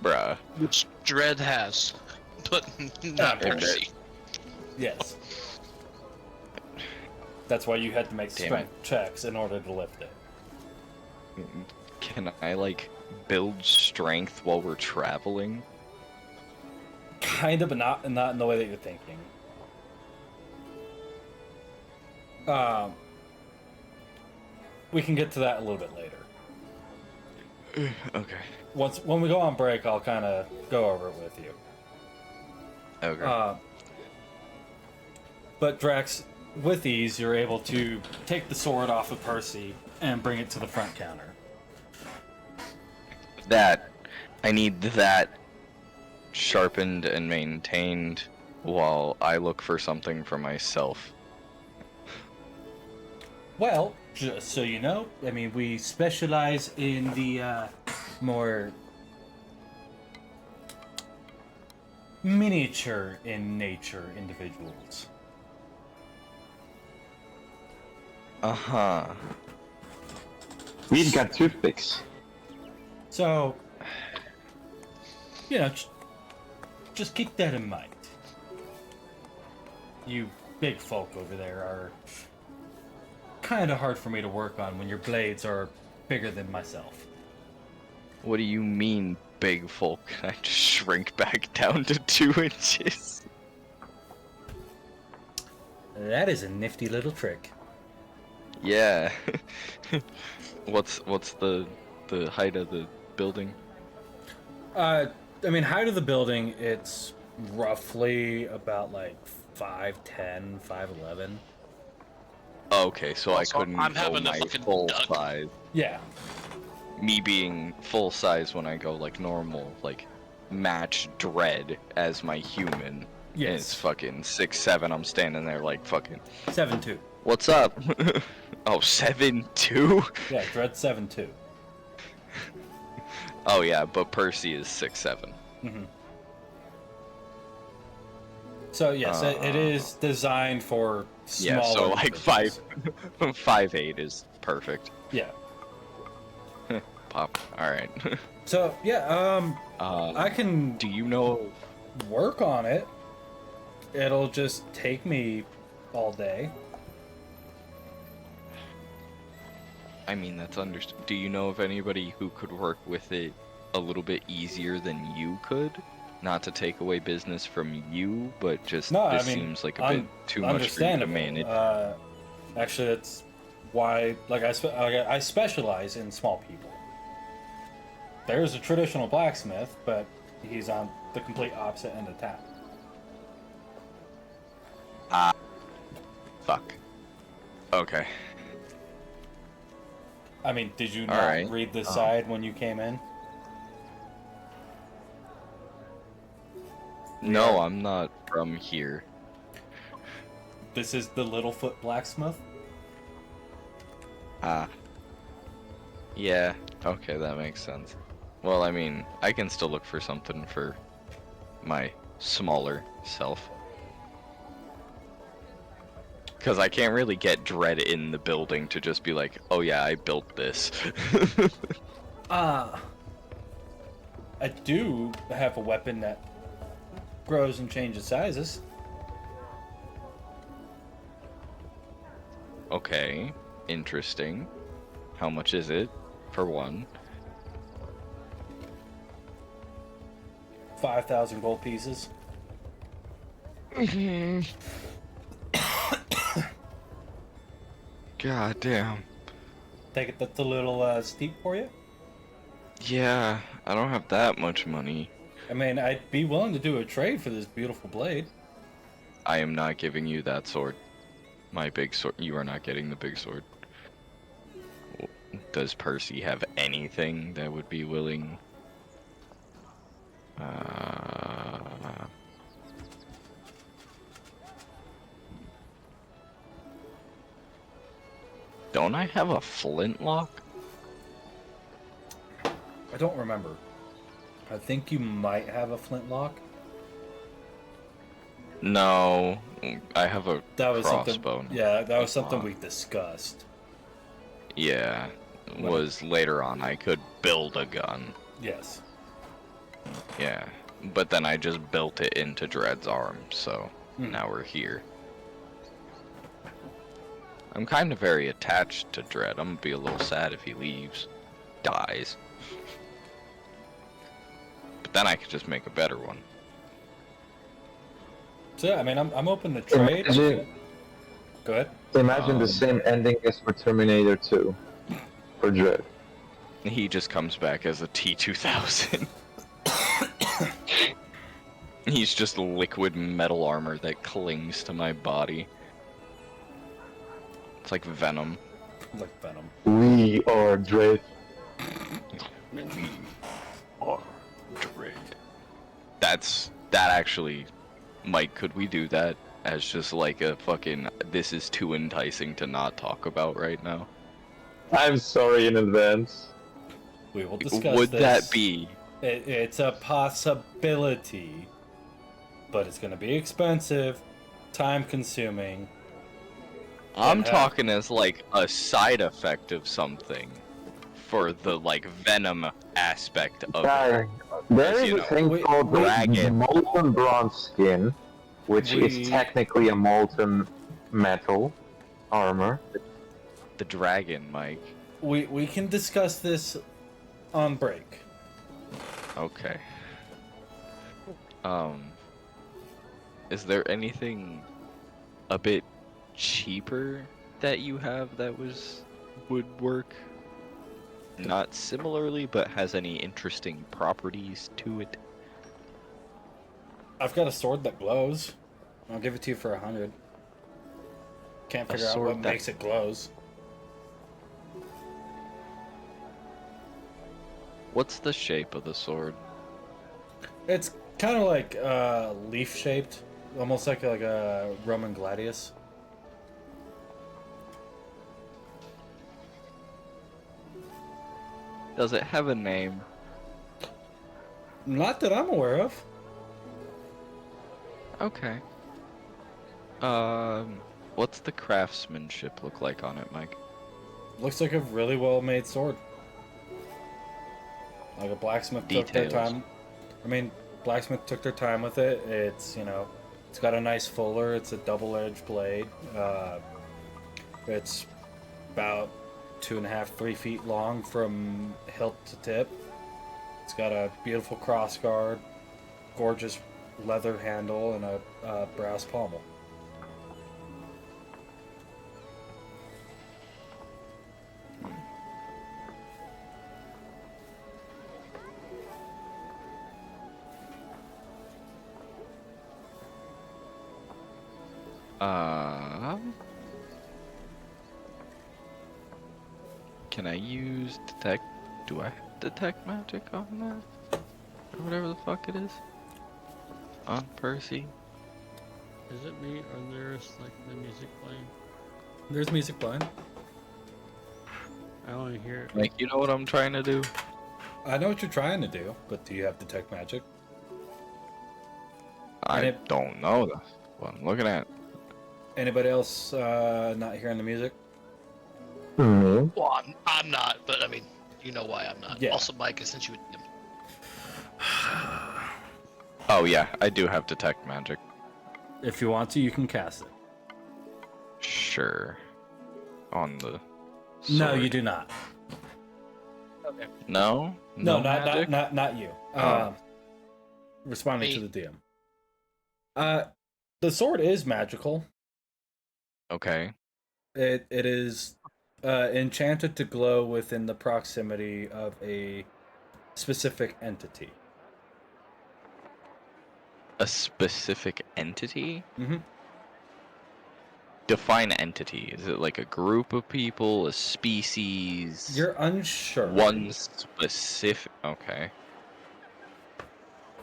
Bruh. Which Dread has, but not Damn it. Percy. Yes. That's why you had to make Damn strength checks in order to lift it. Can I like build strength while we're traveling? Kind of, but not in the way that you're thinking. We can get to that a little bit later. Okay. When we go on break, I'll kind of go over it with you. Okay. But Drax, with ease, you're able to take the sword off of Percy and bring it to the front counter. I need that sharpened and maintained while I look for something for myself. Well, just so you know, I mean, we specialize in the more miniature in nature individuals. Uh-huh. We've got toothpicks. So, you know, just keep that in mind. You big folk over there are kind of hard for me to work on when your blades are bigger than myself. What do you mean, big folk? I just shrink back down to 2 inches. That is a nifty little trick. Yeah. What's the height of the building? I mean, height of the building, it's roughly about like 5'10", 5'11". Okay, so I Also, couldn't I'm go having a my fucking full duck. size. Yeah. Me being full size when I go like normal, like match Dread as my human. Yes. And it's fucking 6'7". I'm standing there like fucking. 7'2". What's up? Oh, 7'2"? Yeah, Dread 7'2". Oh yeah, but Percy is 6'7". Mm-hmm. So yes, it is designed for smaller. Yeah, so like individuals. 5'8" is perfect. Yeah. Pop. All right. So yeah, I can Do you know? work on it. It'll just take me all day. I mean, that's understood. Do you know of anybody who could work with it a little bit easier than you could? Not to take away business from you, but just No, this I mean, seems like a bit too much for you to understandable. manage. Actually, that's why, like, I specialize in small people. There's a traditional blacksmith, but he's on the complete opposite end of town. Fuck. Okay. I mean, did you not Alright. read the side when you came in? No, I'm not from here. This is the Littlefoot blacksmith. Ah. Yeah. Okay, that makes sense. Well, I mean, I can still look for something for my smaller self. Because I can't really get Dread in the building to just be like, oh yeah, I built this. I do have a weapon that grows and changes sizes. Okay, interesting. How much is it, for one? 5,000 gold pieces. God damn. Take it that's a little steep for you. Yeah, I don't have that much money. I mean, I'd be willing to do a trade for this beautiful blade. I am not giving you that sword. My big sword. You are not getting the big sword. Does Percy have anything that would be willing? Don't I have a flintlock? I don't remember. I think you might have a flintlock. No, I have a That was crossbow. something. Yeah, that was something we discussed. Yeah, was later on. I could build a gun. Yes. Yeah, but then I just built it into Dread's arm, so now we're here. I'm kind of very attached to Dread. I'm gonna be a little sad if he leaves. Dies. But then I could just make a better one. So yeah, I mean, I'm open to trade. Imagine, Go ahead. imagine the same ending as for Terminator 2 for Dread. He just comes back as a T-2000. He's just liquid metal armor that clings to my body. It's like Venom. Like Venom. We are Dread. We are Dread. That actually, Mike, could we do that as just like a fucking, this is too enticing to not talk about right now? I'm sorry in advance. We will discuss Would this. that be? It's a possibility, but it's going to be expensive, time-consuming, I'm Then talking as like a side effect of something for the like venom aspect of it. There is you a know, thing we- called we- Dragon. molten bronze skin, which We- is technically a molten metal armor. The dragon, Mike. We can discuss this on break. Okay. Is there anything a bit cheaper that you have that would work? Not similarly, but has any interesting properties to it? I've got a sword that glows. I'll give it to you for 100. Can't figure out sword what that- makes it glows. What's the shape of the sword? It's kind of like leaf shaped, almost like a Roman gladius. Does it have a name? Not that I'm aware of. Okay. What's the craftsmanship look like on it, Mike? Looks like a really well made sword. Like a blacksmith took their Details. time. I mean, blacksmith took their time with it. It's, it's got a nice fuller. It's a double-edged blade. It's about 2.5, 3 feet long from hilt to tip. It's got a beautiful crossguard, gorgeous leather handle, and a brass pommel. Can I use detect? Do I have detect magic on that? Or whatever the fuck it is? On Percy? Is it me or there's like the music playing? There's music playing. I only hear it. Like, you know what I'm trying to do? I know what you're trying to do, but do you have detect magic? I don't know. That's what I'm looking at. Anybody else not hearing the music? Hmm. Well, I'm not, but I mean, you know why I'm not. Yeah. Also, Mike, since you. Oh yeah, I do have detect magic. If you want to, you can cast it. Sure. On the No, sword. you do not. Okay. No? No, magic? not you. Oh. Responding Me. to the DM. The sword is magical. Okay. It is enchanted to glow within the proximity of a specific entity. A specific entity? Mm-hmm. Define entity. Is it like a group of people, a species? You're unsure. One specific. Okay.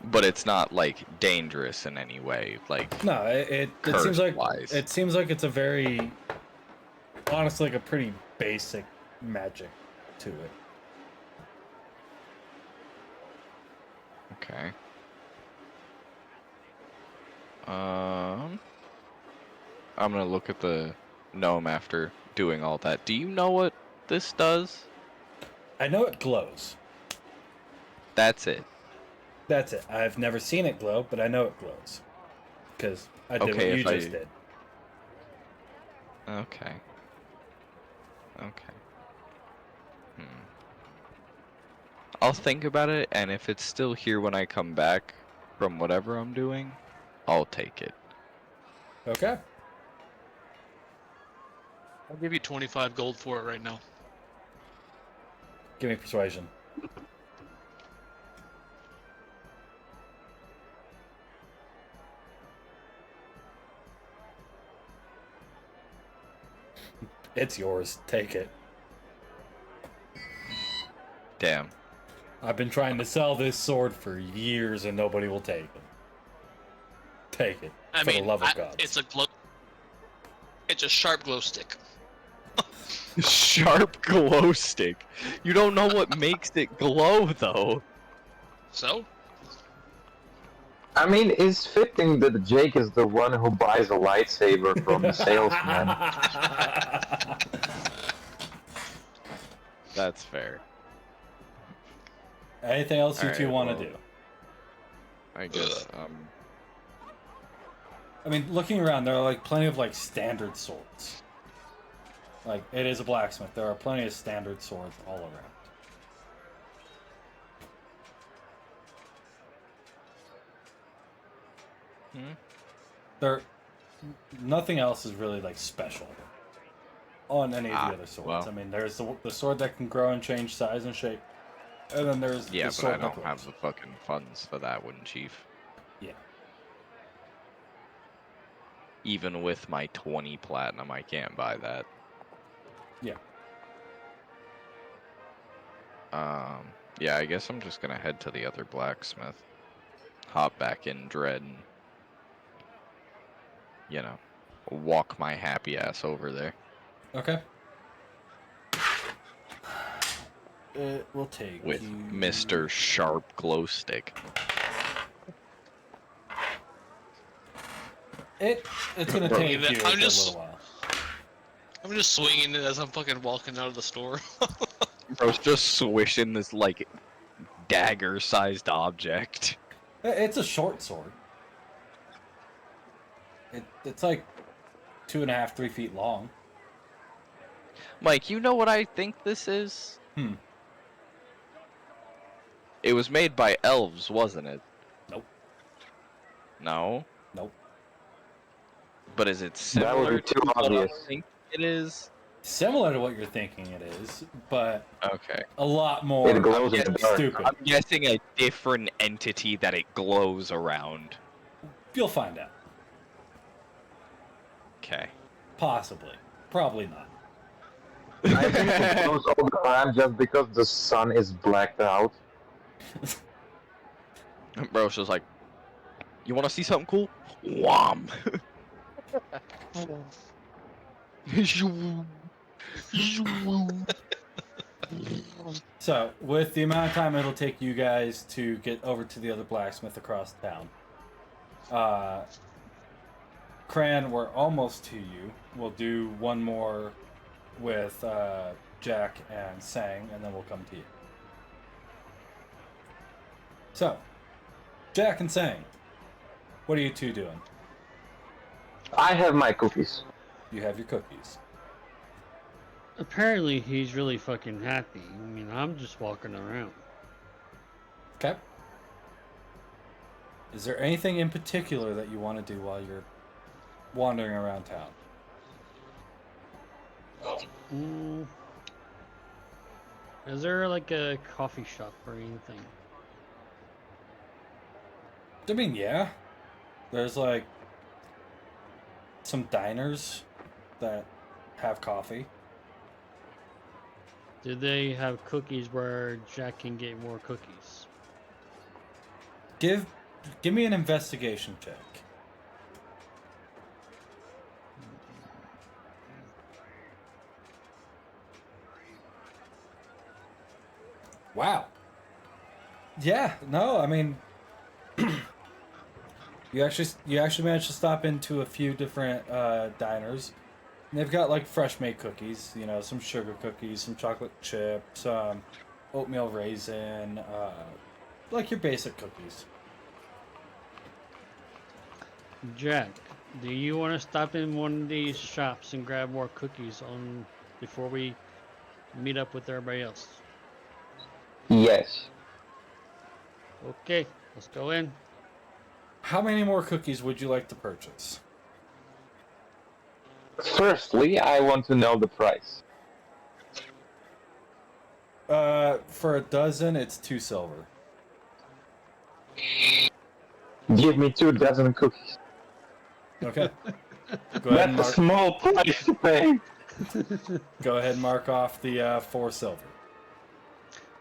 But it's not like dangerous in any way. Like, No, it seems like Curse-wise. it seems like it's a very, honestly, like a pretty basic magic to it. okay. I'm gonna look at the gnome after doing all that. Do you know what this does? I know it glows. That's it. That's it. I've never seen it glow, but I know it glows. Because I did Okay, what you if I- just did. Okay. Okay. I'll think about it, and if it's still here when I come back from whatever I'm doing, I'll take it. Okay. I'll give you 25 gold for it right now. Give me persuasion. It's yours. Take it. Damn. I've been trying to sell this sword for years and nobody will take it. Take it. I for mean, the love of God. it's a glow. It's a sharp glow stick. Sharp glow stick. You don't know what makes it glow, though. So, I mean, it's fitting that Jake is the one who buys a lightsaber from the salesman. That's fair. Anything else you two Alright, want to well, do? I guess, I mean, looking around, there are like plenty of like standard swords. Like, it is a blacksmith. There are plenty of standard swords all around. Nothing else is really like special on any of the other swords. well. I mean, there's the sword that can grow and change size and shape, and then there's Yeah, the but sword I don't that have glows. the fucking funds for that one, Chief. Yeah. Even with my 20 platinum, I can't buy that. Yeah. Yeah, I guess I'm just gonna head to the other blacksmith. Hop back in Dread and, you know, walk my happy ass over there. Okay. It will take With you... Mr. Sharp Glow Stick. It's gonna take you I'm a just- little while. I'm just swinging it as I'm fucking walking out of the store. Bro's just swishing this, like, dagger-sized object. It's a short sword. It's like 2.5, 3 feet long. Mike, you know what I think this is? Hmm. It was made by elves, wasn't it? Nope. No? Nope. But is it That would similar be to too what I obvious. think it is? Similar to what you're thinking it is, but Okay. a lot more It glows in the dark. stupid. I'm guessing a different entity that it glows around. You'll find out. Okay. Possibly. Probably not. I think it glows all the time just because the sun is blacked out. Bro's just like, you want to see something cool? Wham! So, with the amount of time it'll take you guys to get over to the other blacksmith across town, Cran, we're almost to you. We'll do one more with Jack and Sang, and then we'll come to you. So, Jack and Sang, what are you two doing? I have my cookies. You have your cookies. Apparently, he's really fucking happy. I mean, I'm just walking around. Okay. Is there anything in particular that you want to do while you're wandering around town? Is there like a coffee shop or anything? I mean, yeah. There's like some diners that have coffee. Do they have cookies where Jack can get more cookies? Give me an investigation check. Wow. Yeah, no, I mean you actually managed to stop into a few different diners. And they've got like fresh made cookies, you know, some sugar cookies, some chocolate chips, oatmeal raisin, like your basic cookies. Jack, do you want to stop in one of these shops and grab more cookies before we meet up with everybody else? Yes. Okay, let's go in. How many more cookies would you like to purchase? Firstly, I want to know the price. For a dozen, it's 2 silver. Give me 2 dozen cookies. Okay. Go ahead and That's a mark, small price to pay. go ahead and mark off the 4 silver.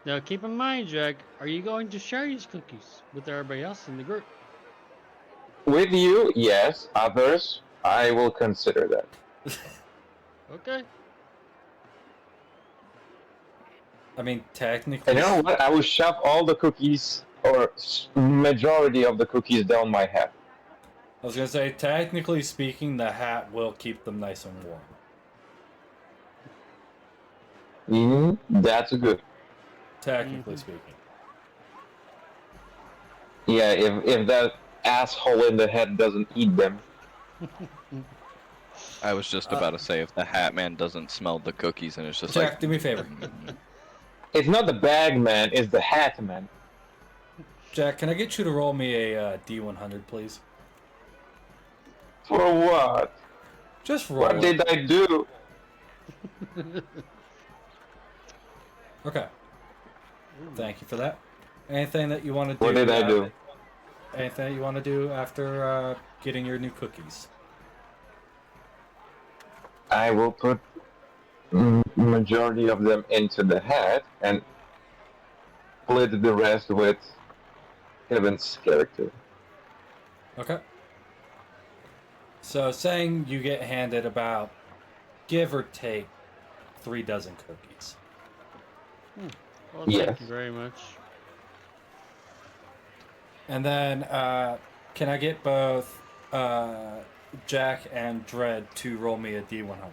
Now keep in mind, Jack, are you going to share these cookies with everybody else in the group? With you, yes. Others, I will consider that. Okay. I mean, technically. And you know what? I will shove all the cookies or majority of the cookies down my hat. I was gonna say, technically speaking, the hat will keep them nice and warm. That's good. Technically speaking. Yeah, if that asshole in the head doesn't eat them. I was just about to say, if the Hat Man doesn't smell the cookies and it's just Jack, like, do me a favor. It's not the bag man, it's the hat man. Jack, can I get you to roll me a D100, please? For what? Just roll What it. did I do? Okay. Thank you for that. Anything that you want to do? What did I do? Anything that you want to do after getting your new cookies? I will put majority of them into the hat and split the rest with Kevin's character. Okay. So, saying you get handed about, give or take, 3 dozen cookies. Well, Yes. thank you very much. And then, can I get both Jack and Dredd to roll me a D100?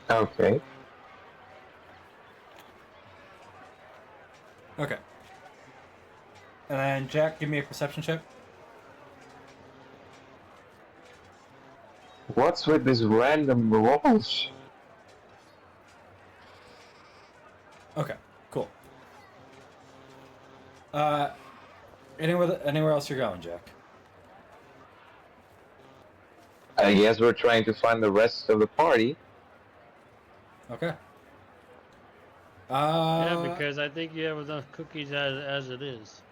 Okay. Okay. And then, Jack, give me a perception check. What's with these random rolls? Okay, cool. Anywhere else you're going, Jack? I guess we're trying to find the rest of the party. Okay. Yeah, because I think you have enough cookies as it is.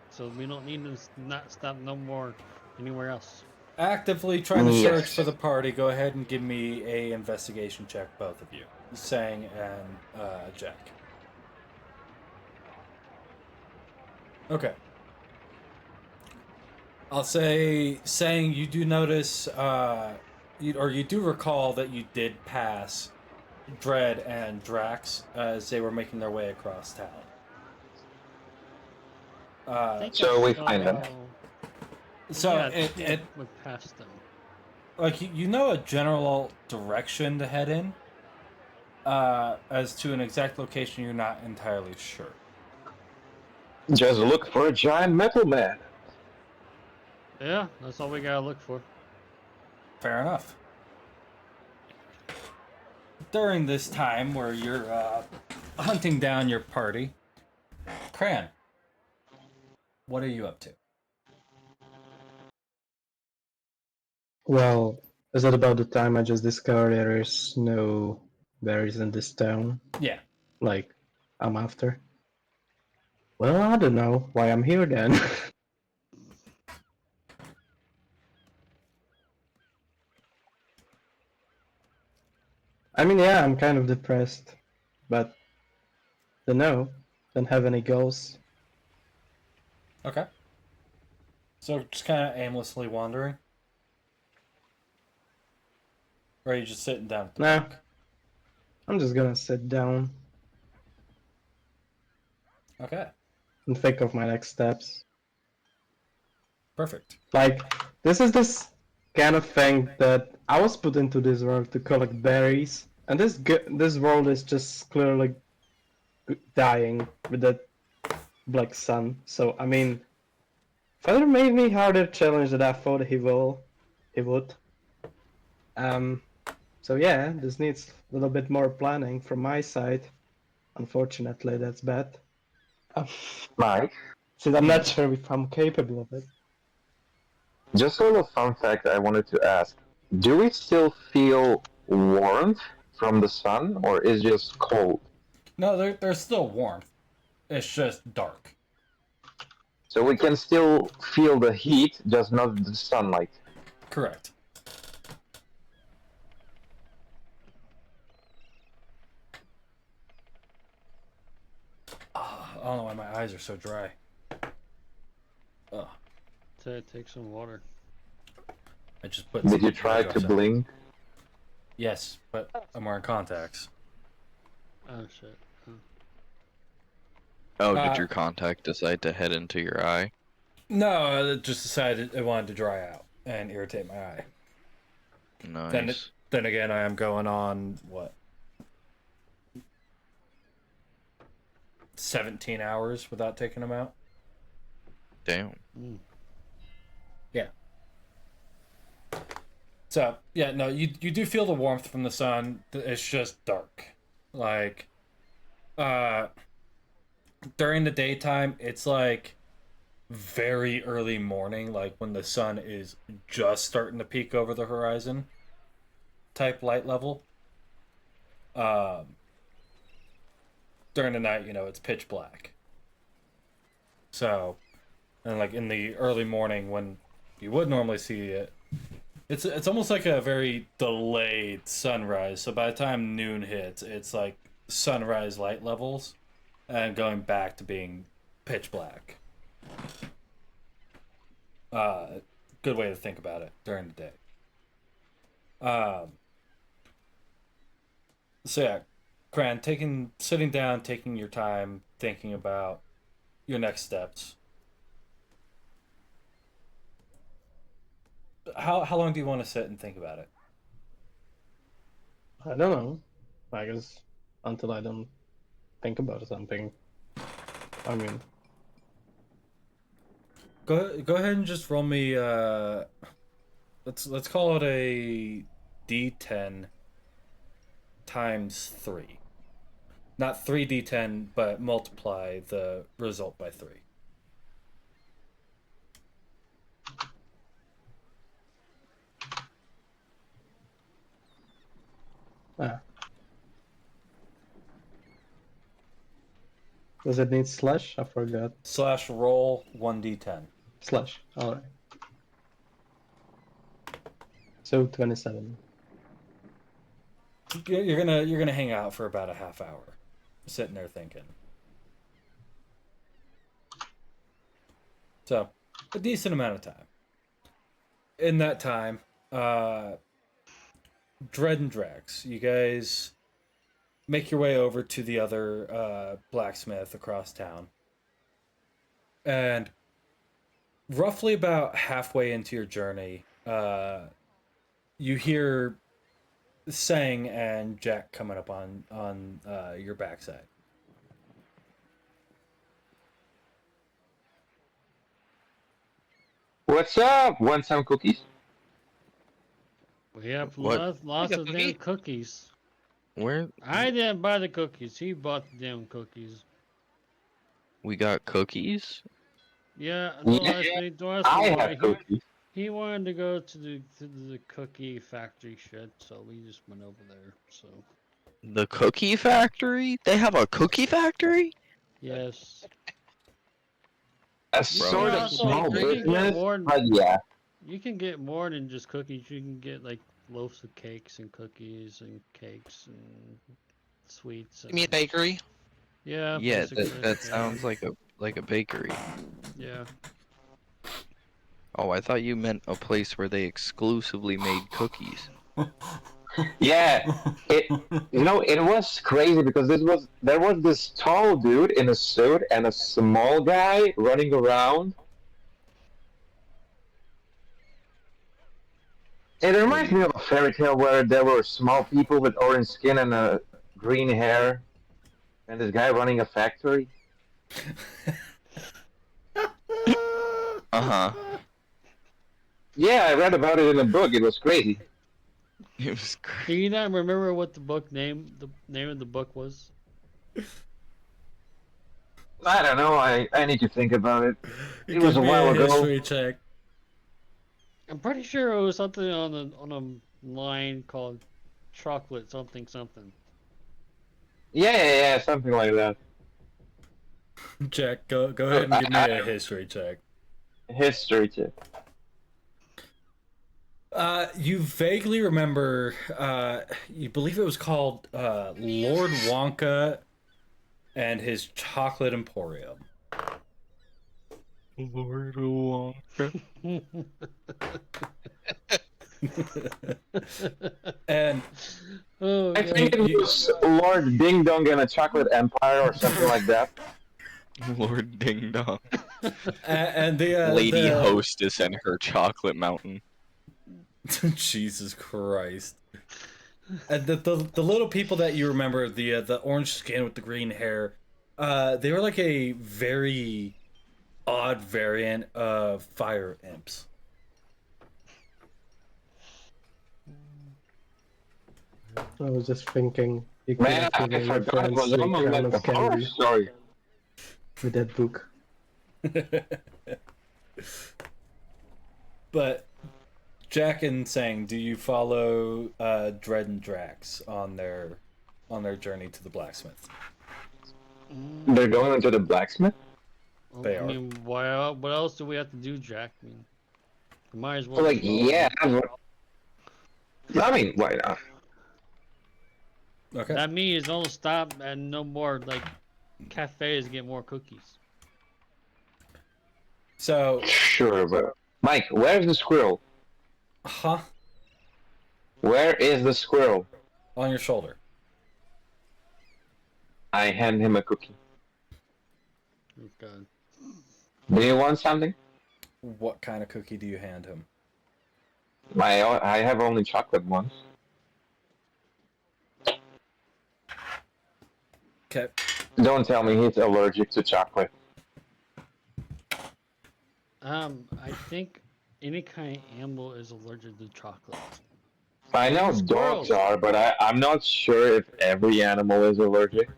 So we don't need to not stop no more anywhere else. Actively trying to Yes. search for the party. Go ahead and give me a investigation check, both of you, Sang and Jack. Okay. I'll say, Sang, you do notice, you do recall that you did pass Dredd and Drax as they were making their way across town. I think So I we saw- find them. So yeah, I it think I went past them. like you know a general direction to head in. As to an exact location, you're not entirely sure. Just look for a giant metal man. Yeah, that's all we gotta look for. Fair enough. During this time where you're hunting down your party, Cran, what are you up to? Well, is it about the time I just discovered there is no berries in this town? Yeah. Like, I'm after? Well, I don't know why I'm here then. I mean, yeah, I'm kind of depressed, but don't have any goals. Okay. So just kind of aimlessly wandering? Or are you just sitting down at the Nah. bank? I'm just gonna sit down Okay. and think of my next steps. Perfect. Like, this is this kind of thing that I was put into this world to collect berries, and this world is just clearly dying with that black sun. So I mean, Father made me harder challenge than I thought he would. So yeah, this needs a little bit more planning from my side. Unfortunately, that's bad. Mike, Since I'm not sure if I'm capable of it. just a little fun fact I wanted to ask. Do we still feel warmth from the sun, or is it just cold? No, there's still warmth. It's just dark. So we can still feel the heat, just not the sunlight. Correct. I don't know why my eyes are so dry. Ugh. Take some water. I just put. Did some you try to Mojo blink? Yes, but I'm wearing contacts. Oh shit. Oh, Uh, did your contact decide to head into your eye? No, it just decided it wanted to dry out and irritate my eye. Nice. Then again, I am going on, what, 17 hours without taking them out? Damn. Yeah. So, yeah, no, you do feel the warmth from the sun. It's just dark. Like, during the daytime, it's like very early morning, like when the sun is just starting to peek over the horizon type light level. During the night, it's pitch black. So, and like in the early morning when you would normally see it, it's almost like a very delayed sunrise. So by the time noon hits, it's like sunrise light levels and going back to being pitch black. Good way to think about it during the day. So yeah, Cran, sitting down, taking your time, thinking about your next steps. How long do you want to sit and think about it? I don't know. I guess until I don't think about something. I mean, Go ahead and just roll me. Let's call it a D10 times 3. Not 3d10, but multiply the result by 3. ah. Does it need slash? I forgot. Slash roll 1d10. Slash. Alright. So 27. You're gonna hang out for about a half hour, sitting there thinking. So, a decent amount of time. In that time, Dread and Drax, you guys make your way over to the other blacksmith across town. And roughly about halfway into your journey, you hear Sang and Jack coming up on your backside. What's up? Want some cookies? We have What? lots got of cookie? damn cookies. Where I didn't buy the cookies. He bought the damn cookies. we got cookies? Yeah, Yeah, don't ask I me have why. cookies. He wanted to go to the cookie factory shit, so we just went over there. So The cookie factory? They have a cookie factory? yes, A You sort can of also- small you can get business, more- but yeah. you can get more than just cookies. You can get like loaves of cakes and cookies and cakes and sweets. Give me a and- bakery. Yeah. Yeah, basically, that yeah. sounds like a bakery. Yeah. Oh, I thought you meant a place where they exclusively made cookies. Yeah, it was crazy because there was this tall dude in a suit and a small guy running around. It reminds me of a fairy tale where there were small people with orange skin and green hair, and this guy running a factory. Uh-huh. Yeah, I read about it in a book. It was crazy. It was Do great. you not remember what the name of the book was? I don't know. I need to think about it. You It was give a me while ago. history check. I'm pretty sure it was something on a line called chocolate something something. Yeah, something like that. Jack, go ahead and give me a history check. History tip. You vaguely remember, you believe it was called Lord Wonka and his Chocolate Emporium. Lord Wonka. And Oh, I God. think it was Lord Ding Dong and a Chocolate Empire or something like that. Lord Ding Dong. And the Lady the... Hostess and her chocolate mountain. Jesus Christ. And the little people that you remember, the orange skin with the green hair, they were like a very odd variant of fire imps. I was just thinking you could Man, have I given a forgot it reference was to almost Crown like of a horror Candy story. with that book. But Jack and Sang, do you follow Dredd and Drax on their journey to the blacksmith? They're going into the blacksmith? Well, They I are. mean, what else do we have to do, Jack? I mean, we might as well. So, like, just follow yeah. him. I mean, why not? Okay. That means don't stop and no more like cafes get more cookies. So, Sure, but Mike, where's the squirrel? huh? Where is the squirrel? On your shoulder. I hand him a cookie. Oh, God. Do you want something? What kind of cookie do you hand him? I have only chocolate ones. Okay. Don't tell me he's allergic to chocolate. I think any kind of animal is allergic to chocolate. I know Squirrels. dogs are, but I'm not sure if every animal is allergic.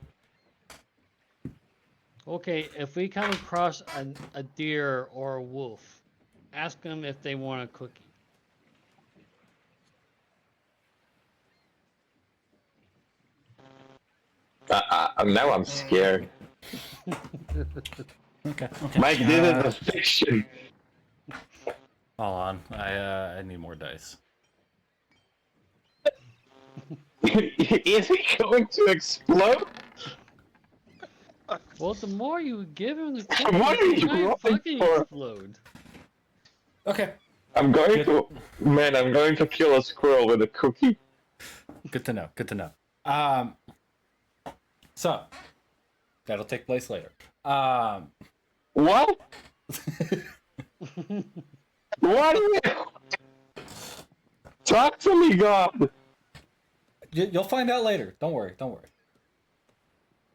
Okay, if we come across a deer or a wolf, ask them if they want a cookie. Now I'm scared. Okay. Mike, this is a fiction. Hold on. I need more dice. Is he going to explode? Well, the more you give him the cookie, What are he you might rolling fucking for? explode. Okay. I'm going to kill a squirrel with a cookie. Good to know. Good to know. So that'll take place later. What? What are you? Talk to me, God. You'll find out later. Don't worry. Don't worry.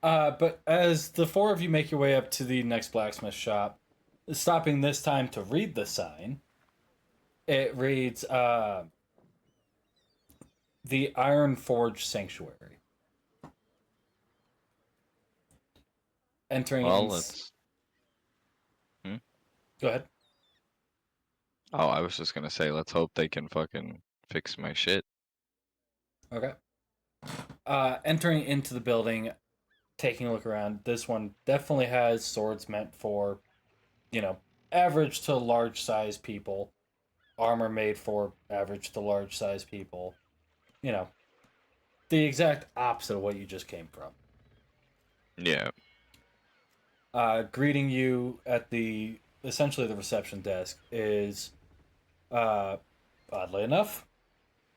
But as the four of you make your way up to the next blacksmith shop, stopping this time to read the sign, it reads, the Iron Forge Sanctuary. Entering Well, in... let's. Go ahead. Oh, I was just gonna say, let's hope they can fucking fix my shit. Okay. Entering into the building, taking a look around, this one definitely has swords meant for, average to large size people. Armor made for average to large size people. The exact opposite of what you just came from. Yeah. Greeting you at essentially the reception desk is, oddly enough,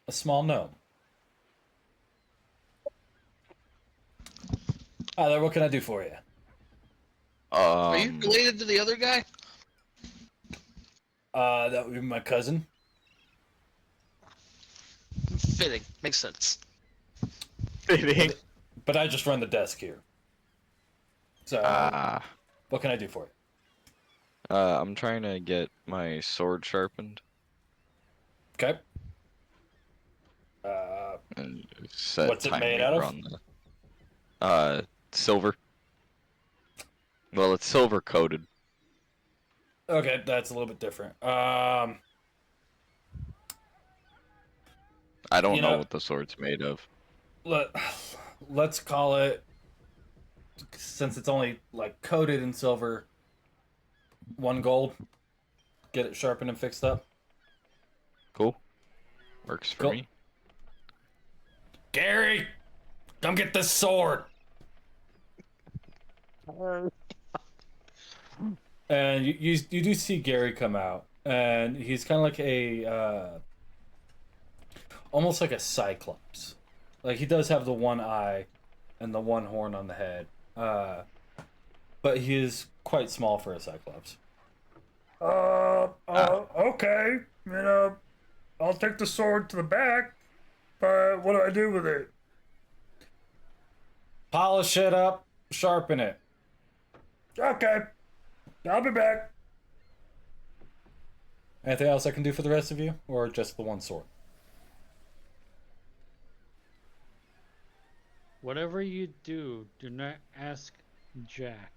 a small gnome. Hi there, what can I do for you? Are you related to the other guy? That would be my cousin. Fitting. Makes sense. Fitting. But I just run the desk here. So, what can I do for you? I'm trying to get my sword sharpened. Okay. And set What's it time made out meter of? on silver. Well, it's silver coated. Okay, that's a little bit different. I don't know what the sword's made of. Let's call it, since it's only coated in silver, 1 gold. Get it sharpened and fixed up. Cool. Works for Cool. me. Gary, come get this sword. And you do see Gary come out, and he's kind of like a almost like a cyclops. Like, he does have the one eye and the one horn on the head, but but he is quite small for a Cyclops. Okay. I'll take the sword to the back, but what do I do with it? Polish it up, sharpen it. Okay. I'll be back. Anything else I can do for the rest of you, or just the one sword? Whatever you do, do not ask Jack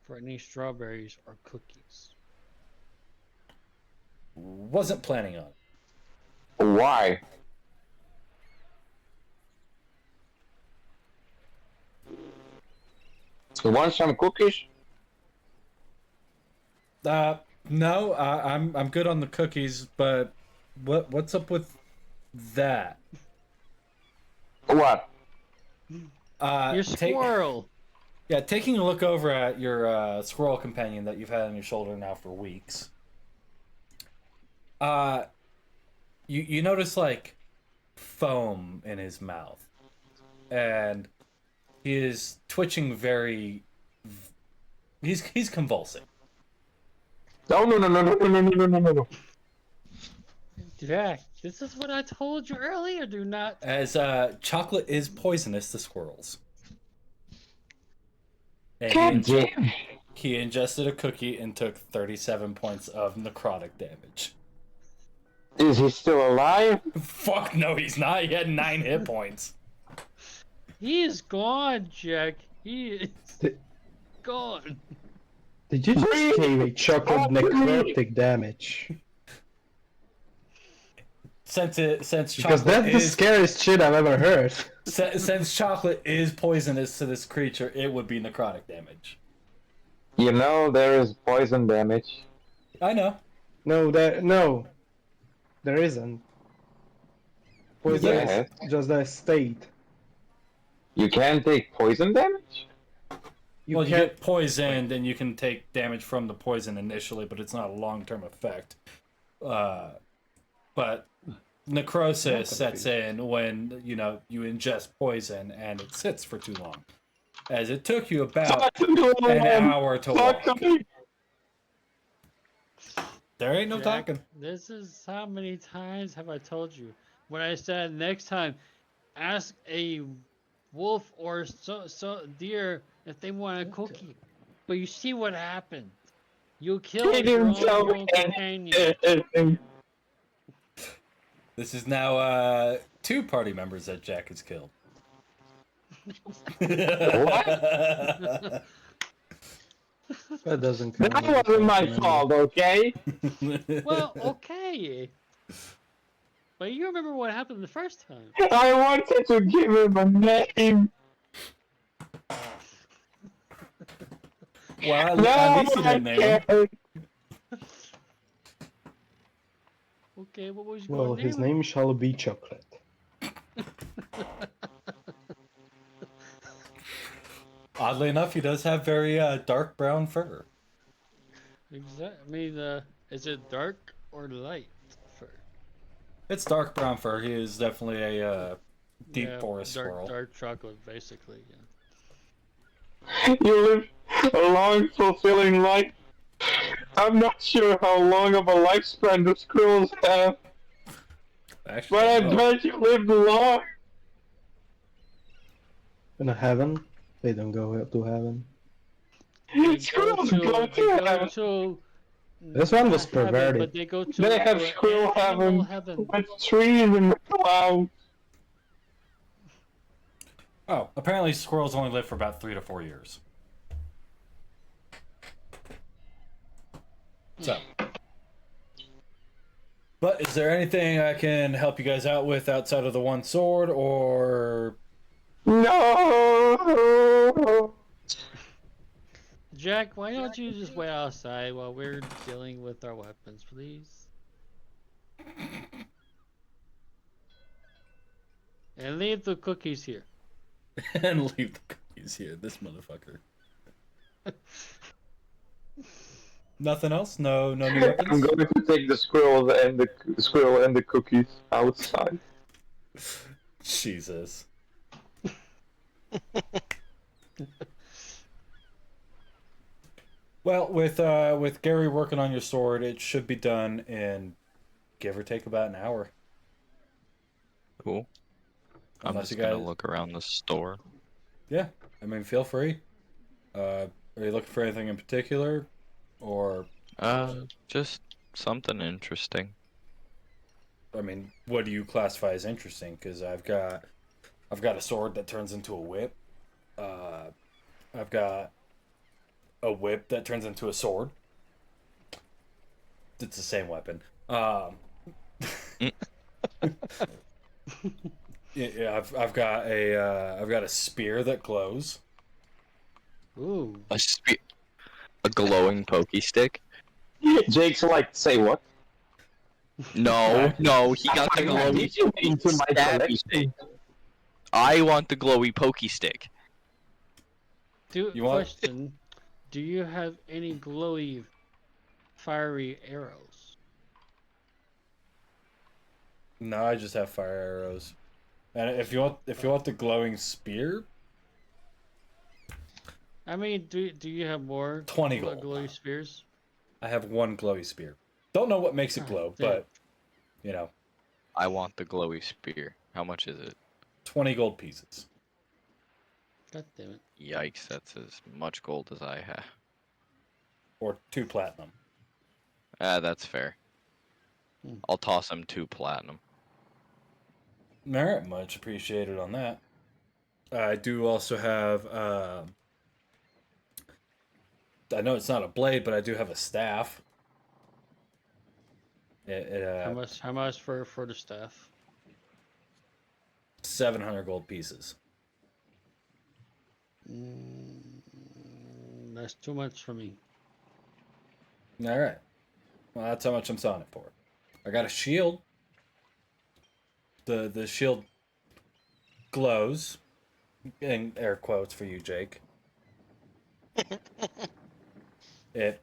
for any strawberries or cookies. Wasn't planning on it. Why? You want some cookies? No, I'm good on the cookies, but what's up with that? What? Your squirrel! Yeah, taking a look over at your squirrel companion that you've had on your shoulder now for weeks. You notice like foam in his mouth, and he is twitching very. He's convulsing. No. Jack, this is what I told you earlier. Do not. As chocolate is poisonous to squirrels. And God damn. he ingested a cookie and took 37 points of necrotic damage. Is he still alive? Fuck no, he's not. He had 9 hit points. He is gone, Jack. He is gone. Did you just give me chocolate necrotic damage? Since Because chocolate that's the is scariest shit I've ever heard. since chocolate is poisonous to this creature, it would be necrotic damage. You know there is poison damage. I know. No, there isn't. Poison Yes. is just a state. You can take poison damage? You You can't. get poisoned and you can take damage from the poison initially, but it's not a long-term effect. But necrosis sets in when you ingest poison and it sits for too long, as it took you about an hour to walk. There ain't no Jack, talking. This is how many times have I told you? When I said next time, ask a wolf or deer if they want a cookie. But you see what happened. You killed your own companion. This is now 2 party members that Jack has killed. That doesn't count. That wasn't my fault, okay? Well, okay. But you remember what happened the first time. I wanted to give him a name. Well, at least you didn't name him. can't. Okay, what was you Well, going to his name shall be Chocolate. Oddly enough, he does have very dark brown fur. Exactly. I mean, is it dark or light fur? It's dark brown fur. He is definitely a deep Yeah, forest squirrel. Dark chocolate, basically. Yeah. You live a long, fulfilling life. I'm not sure how long of a lifespan the squirrels have, Actually, but I no. bet you lived long. In a heaven, they don't go to heaven. Squirrels They go to heaven. to This one was not heaven, perverted. but they go to They have to squirrel animal heaven with trees and the clouds. Oh, apparently squirrels only live for about 3 to 4 years. So. But is there anything I can help you guys out with outside of the one sword, or... No. Jack, why don't you just wait outside while we're dealing with our weapons, please? And leave the cookies here. and leave the cookies here, this motherfucker. Nothing else? No new I'm weapons? going to take the squirrel and the cookies outside. Jesus. Well, with Gary working on your sword, it should be done in give or take about an hour. Cool. I'm Unless just you gonna guys, look around the store. yeah. I mean, feel free. Are you looking for anything in particular, or Just something interesting. I mean, what do you classify as interesting? Because I've got a sword that turns into a whip. I've got a whip that turns into a sword. It's the same weapon. Yeah, I've got a spear that glows. Ooh. A glowing pokey stick? Jake's like, say what? No, no, he got the I'm glowy addition into my stabby collection. stick. I want the glowy pokey stick. You want- Question: do you have any glowy, fiery arrows? No, I just have fire arrows. And if you want the glowing spear, I mean, do you have more 20 gold. glowy spears? I have one glowy spear. Don't know what makes it God glow, damn. but you know, I want the glowy spear. How much is it? 20 gold pieces. God damn it. Yikes, that's as much gold as I have. Or 2 platinum. Ah, that's fair. Hmm. I'll toss him 2 platinum. Alright, much appreciated on that. I do also have I know it's not a blade, but I do have a staff. How much for the staff? 700 gold pieces. That's too much for me. Alright. Well, that's how much I'm selling it for. I got a shield. The shield glows. In air quotes for you, Jake. It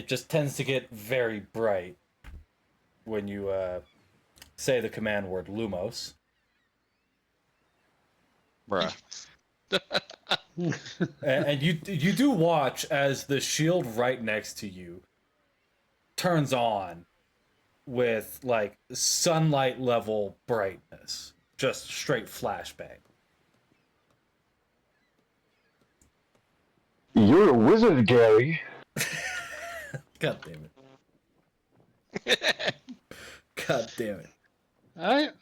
just tends to get very bright when you say the command word Lumos. Bruh. And you do watch as the shield right next to you turns on with like sunlight level brightness, just straight flashbang. You're a wizard, Gary. God damn it! God damn it!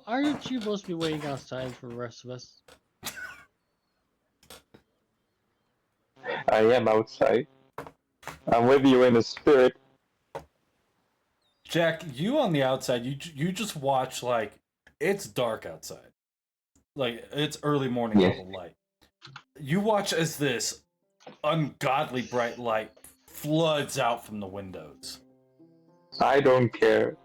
Aren't you supposed to be waiting outside for the rest of us? I am outside. I'm with you in the spirit. Jack, you on the outside, you just watch like it's dark outside, like it's early morning Yeah. level light. You watch as this ungodly bright light floods out from the windows I don't care.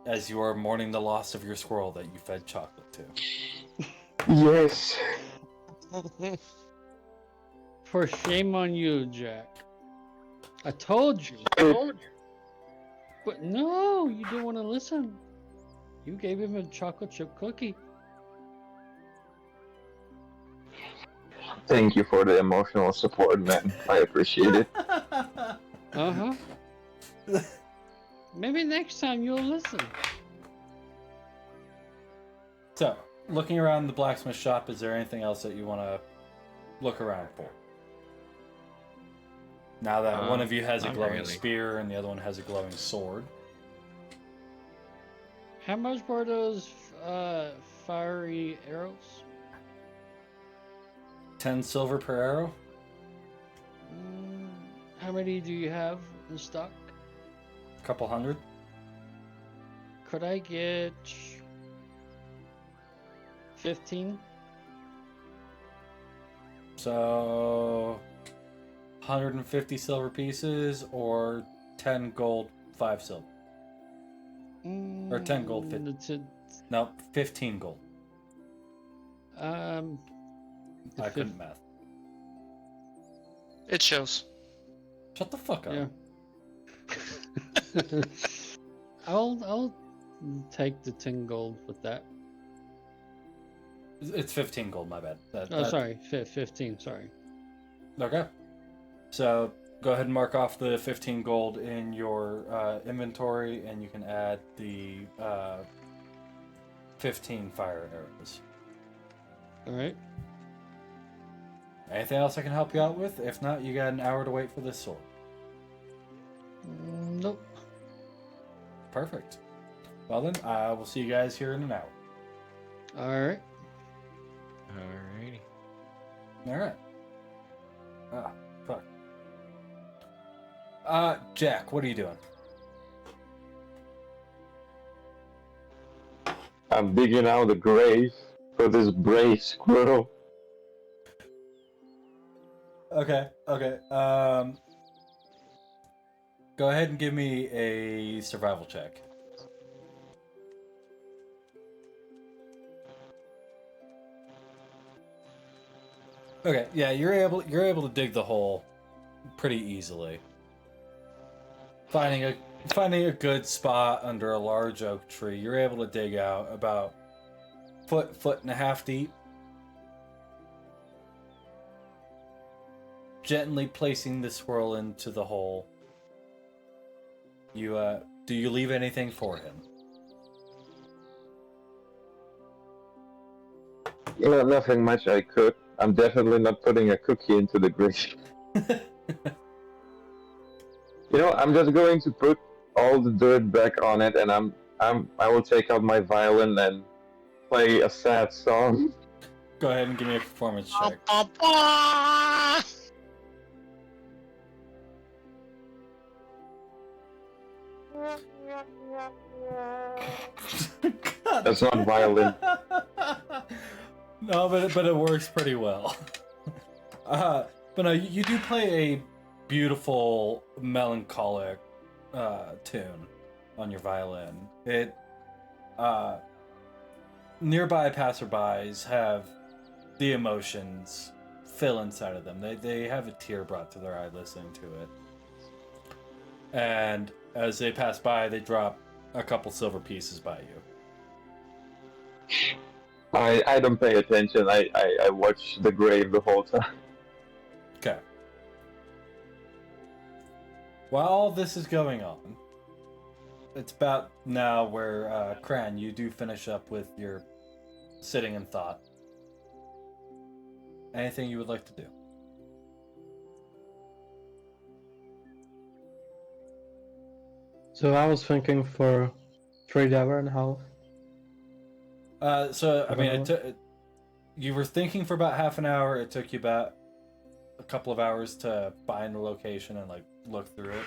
as you are mourning the loss of your squirrel that you fed chocolate to. Yes. For shame on you, Jack. I told you. But no, you didn't want to listen. You gave him a chocolate chip cookie. Thank you for the emotional support, man. I appreciate it. Uh-huh. Maybe next time you'll listen. So, looking around the blacksmith shop, is there anything else that you want to look around for? Now that one of you has a not glowing really. spear and the other one has a glowing sword. How much were those fiery arrows? 10 silver per arrow? How many do you have in stock? A couple hundred? Could I get 15? So 150 silver pieces or 10 gold, 5 silver. Or 10 gold, 15. No, 15 gold. The I couldn't math. It shows. Shut the fuck up. Yeah. I'll take the 10 gold with that. It's 15 gold, my bad. Oh, sorry, 15. Sorry. Okay. So go ahead and mark off the 15 gold in your inventory, and you can add the 15 fire arrows. All right. Anything else I can help you out with? If not, you got an hour to wait for this sword. Nope. Perfect. Well then, I will see you guys here in an hour. All right. Alrighty. Alright. Ah, fuck. Jack, what are you doing? I'm digging out a grave for this brave squirrel. Okay. Go ahead and give me a survival check. Okay, yeah, you're able to dig the hole pretty easily. Finding a good spot under a large oak tree, you're able to dig out about foot and a half deep. Gently placing the swirl into the hole. You do you leave anything for him? You know, nothing much I could. I'm definitely not putting a cookie into the grave. You know, I'm just going to put all the dirt back on it, and I will take out my violin and play a sad song. Go ahead and give me a performance check. That's not violin. No, but it works pretty well. But no, you do play a beautiful melancholic tune on your violin. It nearby passerbys have the emotions fill inside of them. They have a tear brought to their eye listening to it. And as they pass by, they drop a couple silver pieces by you. I don't pay attention. I watch the grave the whole time. Okay. While all this is going on, it's about now where, Cran, you do finish up with your sitting in thought. Anything you would like to do? So I was thinking for 3.5 hours. So, I mean, you were thinking for about half an hour. It took you about a couple of hours to find the location and, like, look through it.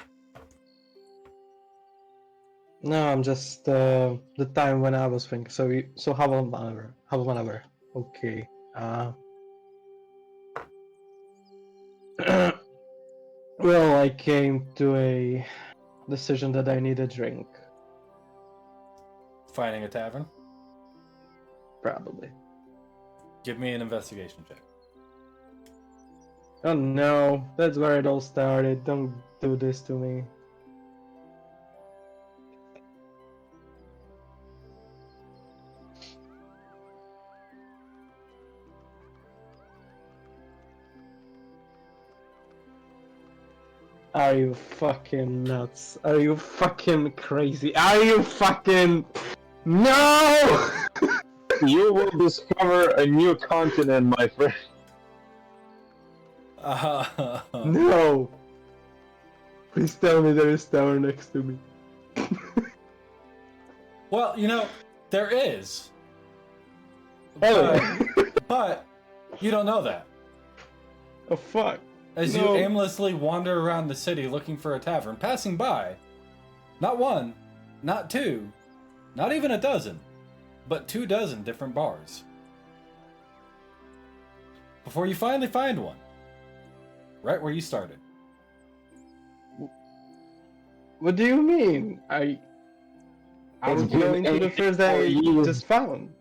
No, I'm just the time when I was thinking. So how about whenever? How about whenever? Okay. Well, I came to a decision that I need a drink. Finding a tavern? Probably. Give me an investigation check. Oh no, that's where it all started. Don't do this to me. Are you fucking nuts? Are you fucking crazy? Are you fucking... No! You will discover a new continent, my friend. No! Please tell me there is tower next to me. Well, you know, there is. Oh! But you don't know that. Oh fuck. As No. you aimlessly wander around the city looking for a tavern, passing by, not one, not two, not even a dozen, but 24 different bars. Before you finally find one, right where you started. What do you mean? I was It's been going to the 8 first that I years. just found.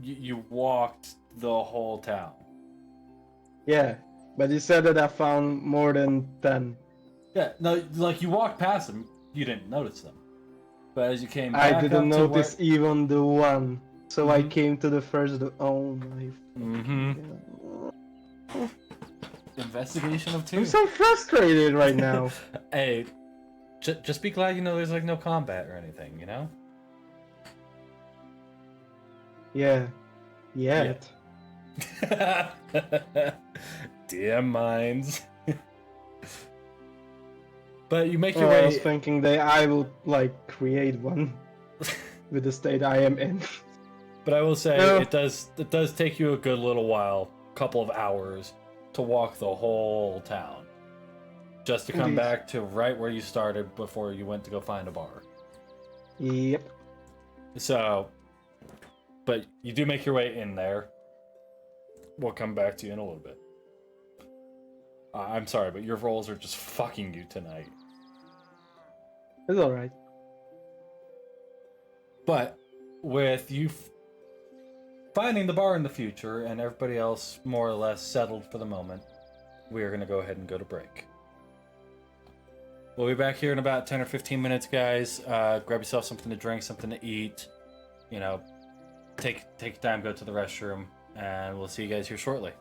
You walked the whole town. Yeah, but you said that I found more than 10. Yeah, no, like you walked past them, you didn't notice them. But as you came back I didn't up to notice even the one. So I Mhm. came to the first. Oh my. Mm-hmm. God. Investigation of 2. I'm so frustrated right now. Hey, just be glad you know there's like no combat or anything, you know? Yeah. Yet. Damn minds. But you make Oh, your I way. was thinking that I will like create one with the state I am in. But I will say No. it does take you a good little while, couple of hours, to walk the whole town, just to come Indeed. back to right where you started before you went to go find a bar. Yep. So, but you do make your way in there. We'll come back to you in a little bit. I'm sorry, but your rolls are just fucking you tonight. It's alright. But with you finding the bar in the future and everybody else more or less settled for the moment, we are going to go ahead and go to break. We'll be back here in about 10 or 15 minutes, guys. Grab yourself something to drink, something to eat. You know, take time, go to the restroom, and we'll see you guys here shortly.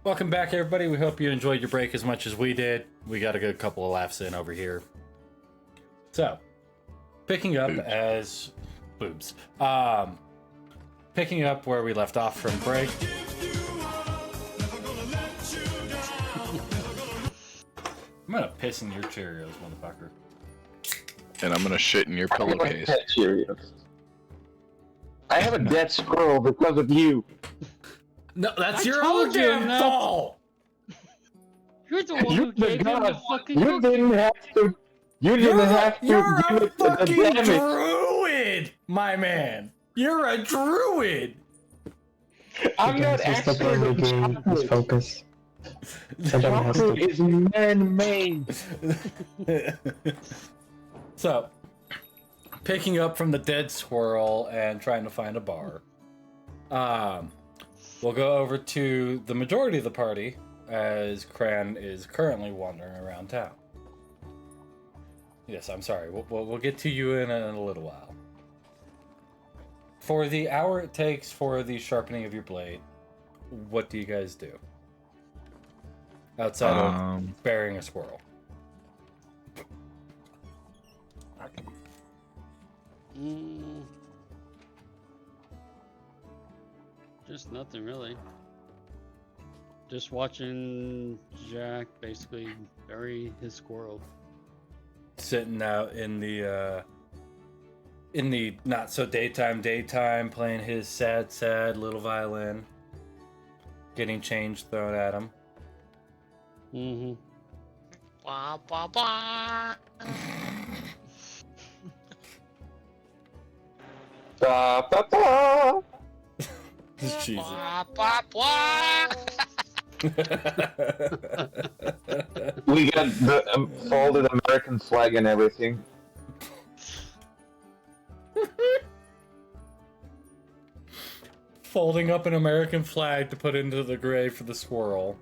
Welcome back, everybody. We hope you enjoyed your break as much as we did. We got a good couple of laughs in over here. So, picking up as boobs. Picking up where we left off from break. I'm gonna piss in your Cheerios, motherfucker. And I'm gonna shit in your I like pillowcase. that Cheerios. I have a dead squirrel because of you. No, that's I your told own you damn that. fault. You're the one who You gave him the forgot. fucking You cookie. didn't have to. You didn't have to You're give a it the fucking damage. druid, my man. You're a druid. I'm not Again, so stop expert playing the on game. Let's chocolate. focus. Somebody has Chocolate to. is man-made. So, picking up from the dead squirrel and trying to find a bar. We'll go over to the majority of the party as Cran is currently wandering around town. Yes, I'm sorry. We'll get to you in a little while. For the hour it takes for the sharpening of your blade, what do you guys do? Outside of burying a squirrel. Just nothing really. Just watching Jack basically bury his squirrel. Sitting out in the not so daytime playing his sad little violin, getting change thrown at him. Mm-hmm. Wah, wah, wah. Ba, ba, ba. Jesus. Wah, wah, wah. We got the folded American flag and everything. Folding up an American flag to put into the grave for the squirrel.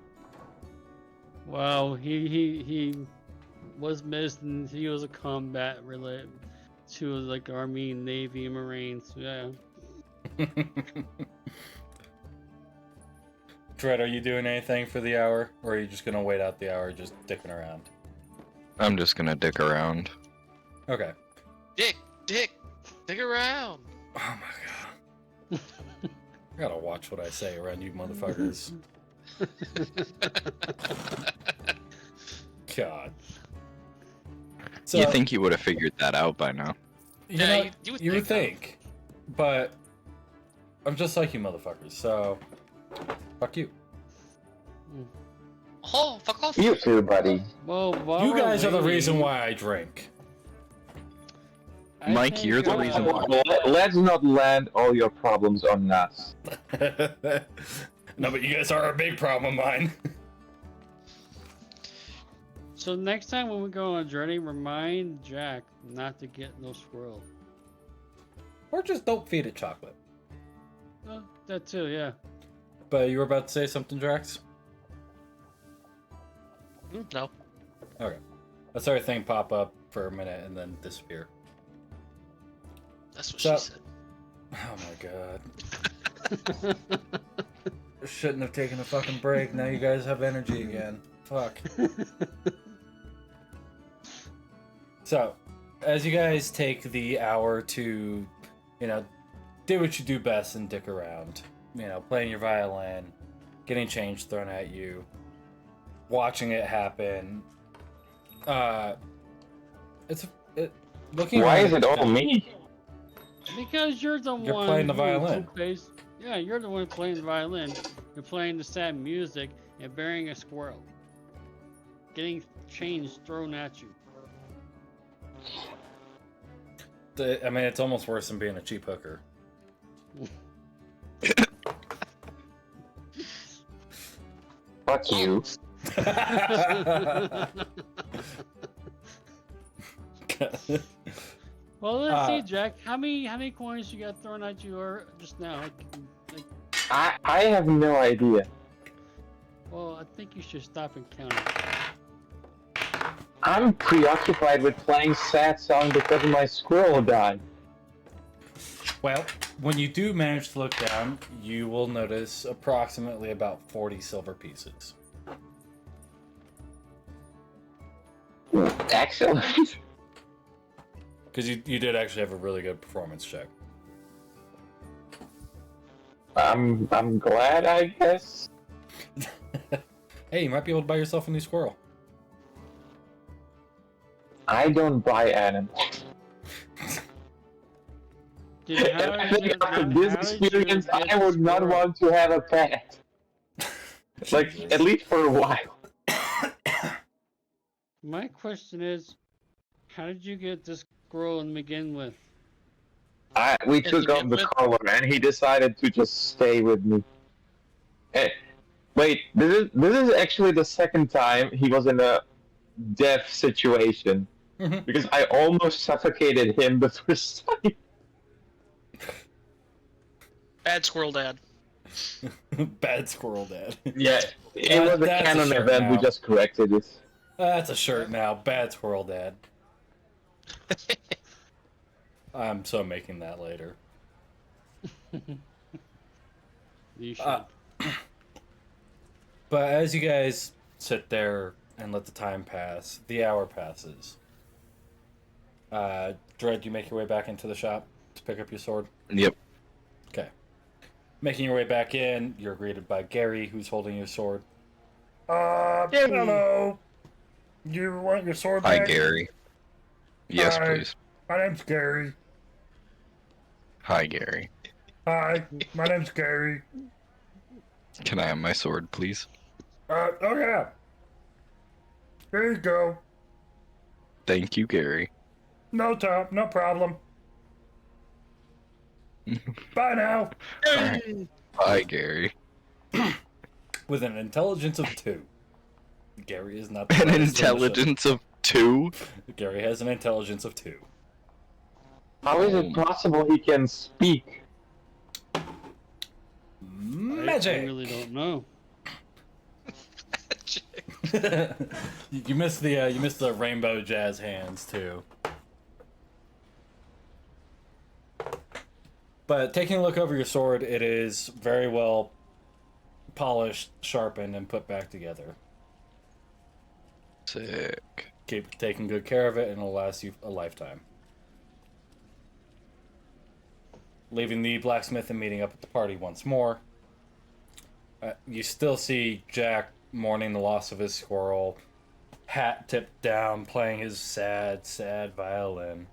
Well, he was missed and he was a combat related to like Army, Navy, and Marines. Yeah. Dread, are you doing anything for the hour? Or are you just gonna wait out the hour just dicking around? I'm just gonna dick around. Okay. Dick around. Oh my god. I gotta watch what I say around you motherfuckers. God. So, You think you would have figured that out by now? you Yeah, know, you would think, but I'm just like you motherfuckers, so fuck you. Oh, fuck off. You too, buddy. Well, while You we're guys are the waiting, reason why I drink. I Mike, think, you're the reason why. Let's not land all your problems on us. No, but you guys are a big problem of mine. So next time when we go on a journey, remind Jack not to get no squirrel. Or just don't feed it chocolate. That too, yeah. But you were about to say something, Drax? No. Okay. I saw your thing pop up for a minute and then disappear. That's what So- she said. Oh my god. Shouldn't have taken a fucking break. Now you guys have energy again. Fuck. So, as you guys take the hour to, do what you do best and dick around, playing your violin, getting change thrown at you, watching it happen, looking. Why around is it all me? Because you're the You're one playing the who violin. plays. Yeah, you're the one playing the violin. You're playing the sad music and burying a squirrel. Getting chains thrown at you. I mean, it's almost worse than being a cheap hooker. Fuck you. Well, let's see, Jack. How many coins you got thrown at you or just now? Like, I have no idea. well, I think you should stop and count it. I'm preoccupied with playing sad song because my squirrel died. Well, when you do manage to look down, you will notice approximately about 40 silver pieces. Excellent. Because you did actually have a really good performance check. I'm glad, I guess. Hey, you might be able to buy yourself a new squirrel. I don't buy animals. Dude, how I did think you, after how this did you experience, get I the would not squirrel? want to have a pet. Like, Jesus. at least for a while. My question is, how did you get this squirrel to begin with? We To took off begin the with? collar, and he decided to just stay with me. Hey, wait, this is actually the second time he was in a death situation. Mhm. Because I almost suffocated him the first time. Bad squirrel dad. Bad squirrel dad. Yeah, it was a that's a canon shirt event, we now. just corrected it. That's a shirt now. Bad squirrel dad. I'm so making that later. You should. But as you guys sit there and let the time pass, the hour passes. Dread, you make your way back into the shop to pick up your sword? Yep. Okay. Making your way back in, you're greeted by Gary, who's holding your sword. Hello. You want your sword Hi, back? Gary. Yes, Hi. please. My name's Gary. Hi, Gary. Hi, my name's Gary. Can I have my sword, please? Oh yeah. Here you go. Thank you, Gary. No problem. Bye now. Alright. Bye, Gary. With an intelligence of 2. Gary is not the An brightest in the intelligence of 2? ship. Gary has an intelligence of 2. How is it possible he can speak? Magic! I really don't know. You missed the rainbow jazz hands too. But taking a look over your sword, it is very well polished, sharpened, and put back together. Sick. Keep taking good care of it, and it'll last you a lifetime. Leaving the blacksmith and meeting up at the party once more. You still see Jack mourning the loss of his squirrel, hat tipped down, playing his sad, sad violin.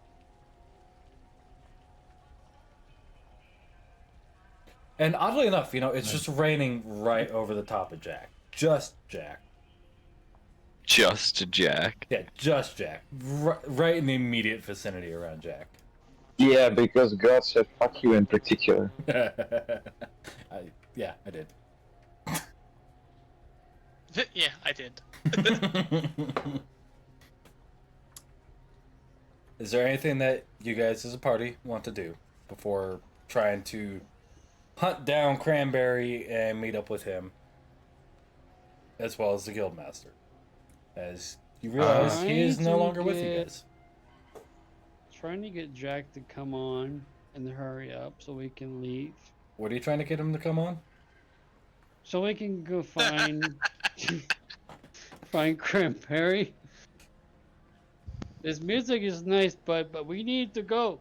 And oddly enough, it's just raining right over the top of Jack. Just Jack. Just Jack. Yeah, just Jack. Right in the immediate vicinity around Jack. Yeah, because God said fuck you in particular. Yeah, I did. Yeah, I did. Is there anything that you guys as a party want to do before trying to hunt down Cranberry and meet up with him, as well as the Guildmaster? As you realize he is no longer with you guys. Trying to get Jack to come on and hurry up so we can leave. What are you trying to get him to come on? So we can go find find Cranberry. This music is nice, but we need to go.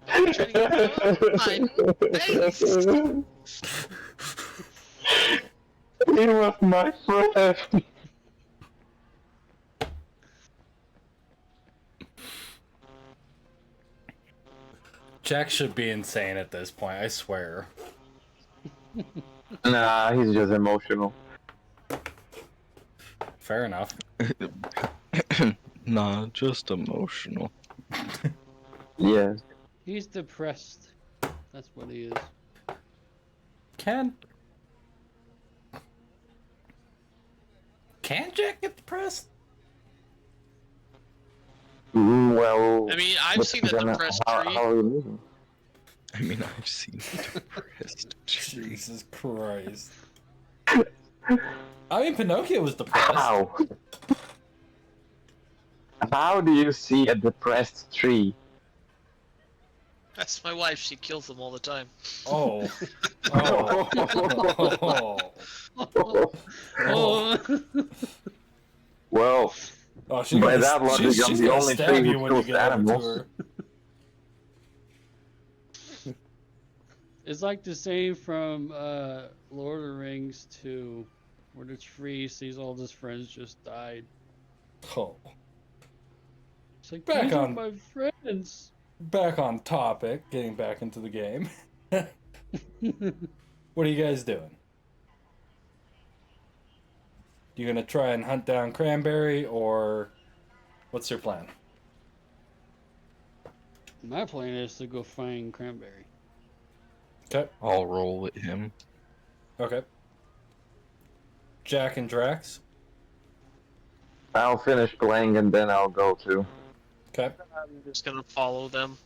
I'm trying to get fine. Thanks. He was my friend. Jack should be insane at this point, I swear. Nah, he's just emotional. Fair enough. Nah, just emotional. Yeah. He's depressed. That's what he is. Can Jack get depressed? Well. I mean, I've seen a depressed tree. How are you living? I mean, I've seen depressed. Jesus Christ. I mean, Pinocchio was depressed. How? How do you see a depressed tree? That's my wife. She kills them all the time. Oh. Oh. Oh. Well, Oh, she's by gonna, that logic, she's I'm the gonna only stab thing you who when you kills get over to animals. her. It's like the same from Lord of the Rings 2, where the tree sees all his friends just died. Oh. It's like, Back these are on- my friends. Back on topic, getting back into the game. What are you guys doing? You gonna try and hunt down Cranberry, or what's your plan? My plan is to go find Cranberry. Okay. I'll roll with him. Okay. Jack and Drax. I'll finish playing and then I'll go too. Okay. I'm just gonna follow them.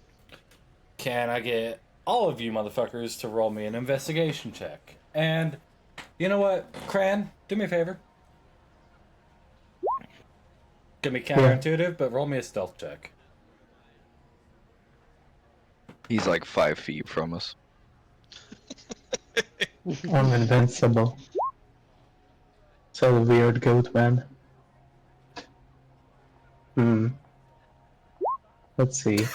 Can I get all of you motherfuckers to roll me an investigation check? And you know what, Cran, do me a favor. Gonna be counterintuitive, but roll me a stealth check. He's like 5 feet from us. I'm invincible. So weird, goat man. Let's see.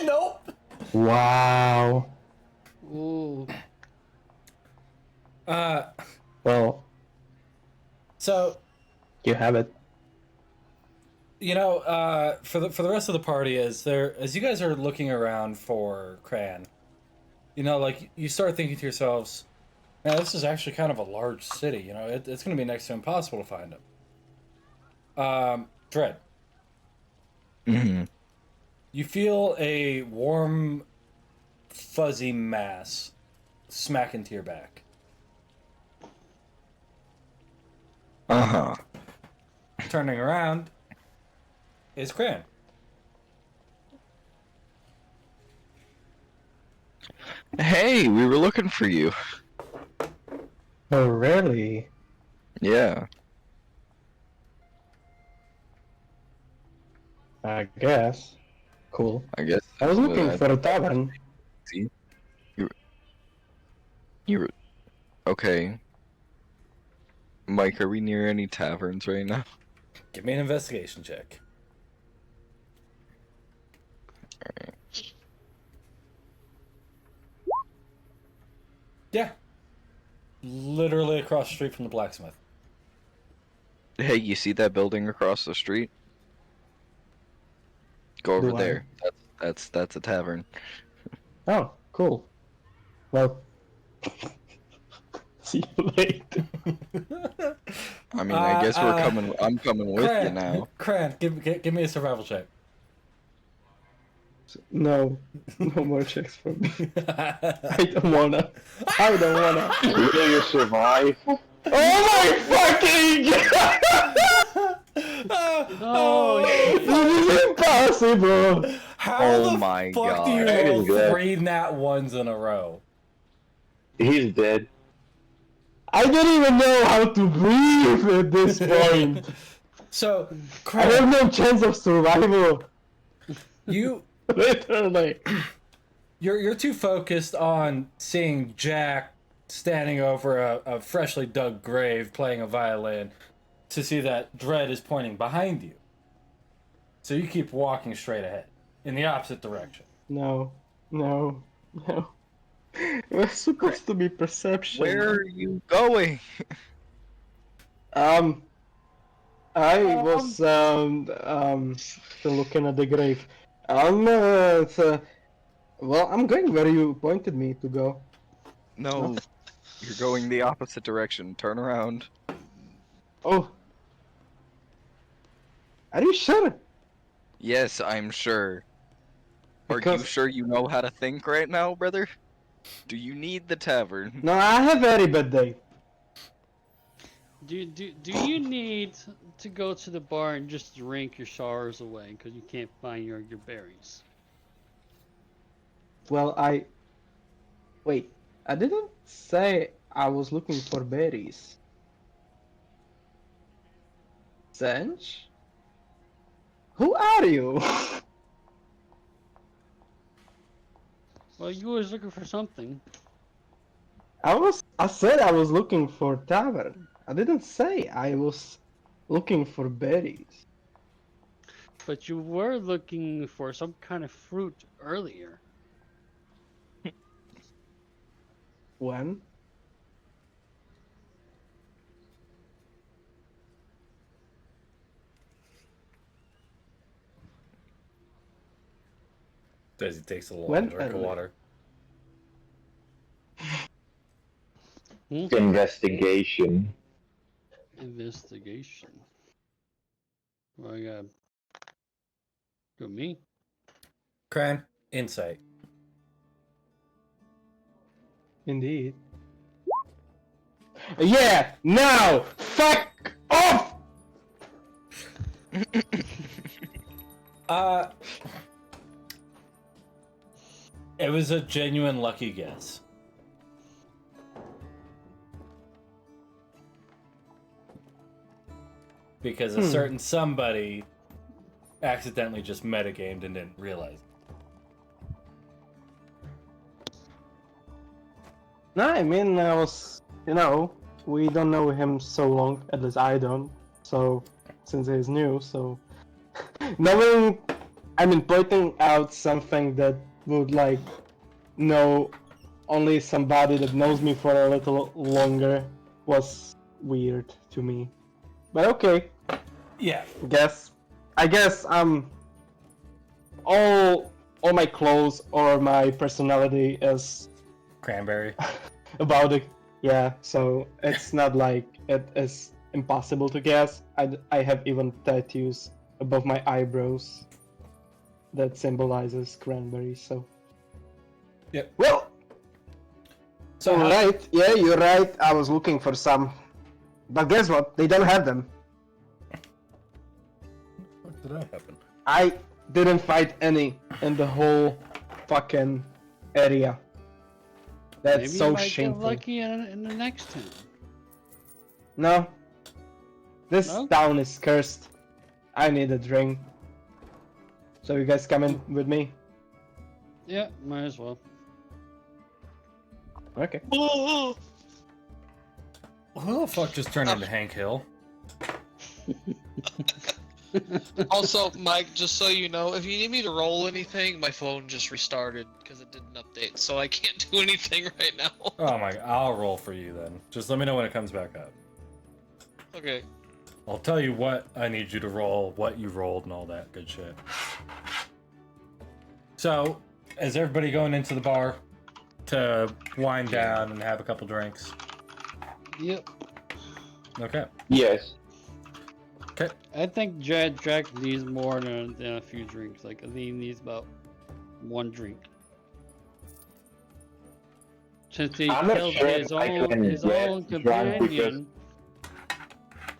Nope. Wow. Ooh. Well, So you have it. you know, for the rest of the party, as you guys are looking around for Cran, you know, like you start thinking to yourselves, "Man, this is actually kind of a large city. You know, it's going to be next to impossible to find him." Dread, Mm-hmm. you feel a warm, fuzzy mass smack into your back. Uh-huh. Turning around is Cran. Hey, we were looking for you. Oh, really? Yeah. I guess. Cool. I guess. I was looking I for a tavern. see. You were okay. Mike, are we near any taverns right now? Give me an investigation check. Yeah. Literally across the street from the blacksmith. Hey, you see that building across the street? Go over Do I? there. That's a tavern. Oh, cool. Well, see you later. I mean, I guess we're coming. I'm coming with you Cran, now. Cran, give me a survival check. No, no more checks for me. I don't wanna. I don't wanna. Will you survive? Oh my fucking Oh, This is impossible! How Oh the my fuck do you God. roll Good. 3 nat ones in a row? He's dead. I don't even know how to breathe at this point. So, I have Cran, no chance of survival. you Literally. you're too focused on seeing Jack standing over a freshly dug grave playing a violin to see that Dread is pointing behind you. So you keep walking straight ahead in the opposite direction. No, no, no. It was supposed to be perception. Where are you going? I was still looking at the grave. Well, I'm going where you pointed me to go. No, you're going the opposite direction. Turn around. Oh, are you sure? Yes, I'm sure. Are you Because- sure you know how to think right now, brother? Do you need the tavern? No, I have very bad day. do you need to go to the bar and just drink your sorrows away because you can't find your berries? Well, wait. I didn't say I was looking for berries. Sench? Who are you? Well, you was looking for something. I said I was looking for tavern. I didn't say I was looking for berries. But you were looking for some kind of fruit earlier. When? As he takes a long When drink of early? water. Investigation. Investigation. Well, I got. To me. Cran, insight. Indeed. Yeah, now! Fuck off! It was a genuine lucky guess. Because a certain somebody accidentally just metagamed and didn't realize. No, I mean, I was, we don't know him so long, at least I don't, so, since he's new, so, pointing out something that would, know only somebody that knows me for a little longer was weird to me. But okay, Yeah. I guess, all my clothes or my personality is Cranberry. about it. Yeah, so it's not like it is impossible to guess. I have even tattoos above my eyebrows that symbolizes cranberry, so. Yep. Well, So right, yeah, you're right. I was looking for some. But guess what? They don't have them. What did that happen? I didn't find any in the whole fucking area. That's Maybe so you might shameful. get lucky in the next town. No. This No? town is cursed. I need a drink. So you guys coming with me? Yeah, might as well. Okay. Oh, Who the fuck just turned into Hank Hill? also, Mike, just so you know, if you need me to roll anything, my phone just restarted because it didn't update, so I can't do anything right now. Oh my, I'll roll for you then. Just let me know when it comes back up. Okay. I'll tell you what I need you to roll, what you rolled, and all that good shit. So, is everybody going into the bar to wind down and have a couple drinks? Yep. Okay. Yes. Okay. I think Jack needs more than a few drinks. Like, I think he needs about one drink. Since he I'm not killed sure his if I own, can his get own drunk companion.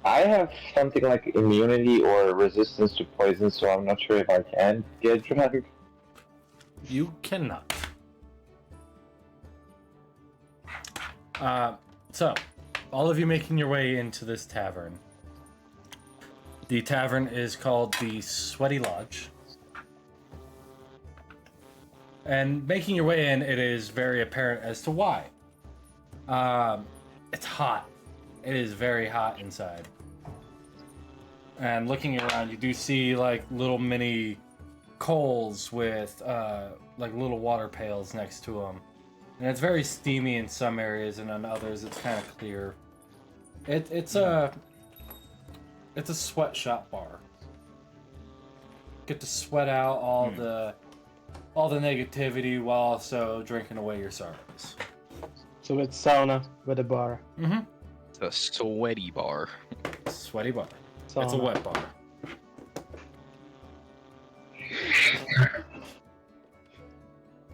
I have something like immunity or resistance to poison, so I'm not sure if I can get drunk. You cannot. So, all of you making your way into this tavern. The tavern is called the Sweaty Lodge. And making your way in, it is very apparent as to why. It's hot. It is very hot inside. And looking around, you do see like little mini coals with like little water pails next to them. And it's very steamy in some areas, and in others it's kind of clear. It's a sweatshop bar. Get to sweat out all the negativity while also drinking away your sorrows. So it's sauna with a bar. Mm-hmm. It's a sweaty bar. Sweaty bar. Sauna. It's a wet bar.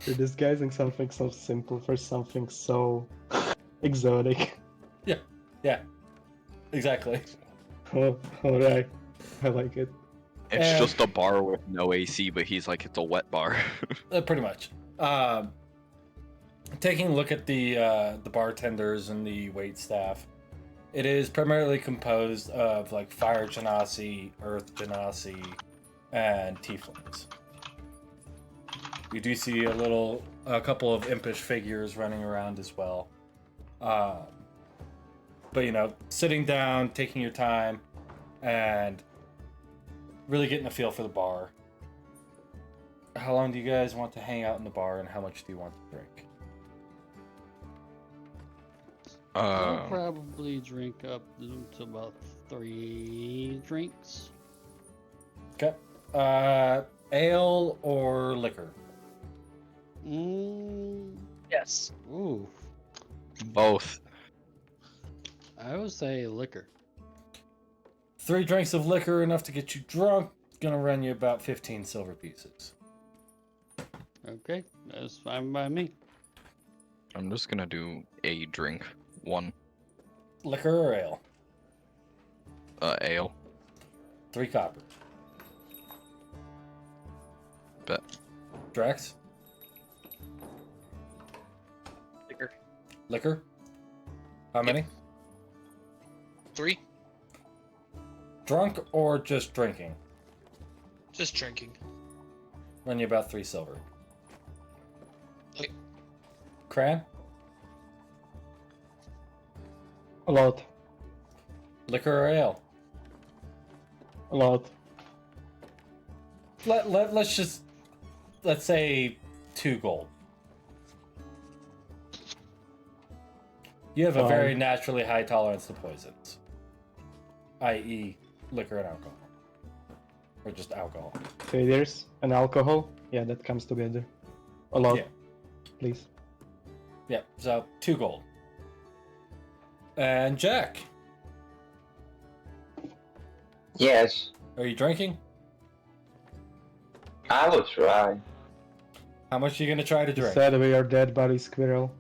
You're disguising something so simple for something so exotic. Yeah. Exactly. Oh, alright. I like it. It's And- just a bar with no AC, but he's like, it's a wet bar. Pretty much. Taking a look at the bartenders and the wait staff, it is primarily composed of like fire genasi, earth genasi, and tieflings. You do see a couple of impish figures running around as well. But you know, sitting down, taking your time, and really getting a feel for the bar. How long do you guys want to hang out in the bar, and how much do you want to drink? I'll probably drink up to about 3 drinks. Okay. Ale or liquor? Yes. Ooh, Both. I would say liquor. 3 drinks of liquor enough to get you drunk. It's gonna run you about 15 silver pieces. Okay, that's fine by me. I'm just gonna do a drink. 1. Liquor or ale? Ale. 3 copper. Bet. Drax? Liquor. Liquor? How many? 3. Drunk or just drinking? Just drinking. Run you about 3 silver. Okay. Cran? A lot. Liquor or ale? A lot. Let's say 2 gold. You have a very naturally high tolerance to poisons, i.e., liquor and alcohol, or just alcohol. Failures and alcohol. Yeah, that comes together. A lot. Yeah. Please. Yeah, so 2 gold. And Jack, Yes, are you drinking? I will try. How much are you gonna try to You drink? said we are dead body squirrel.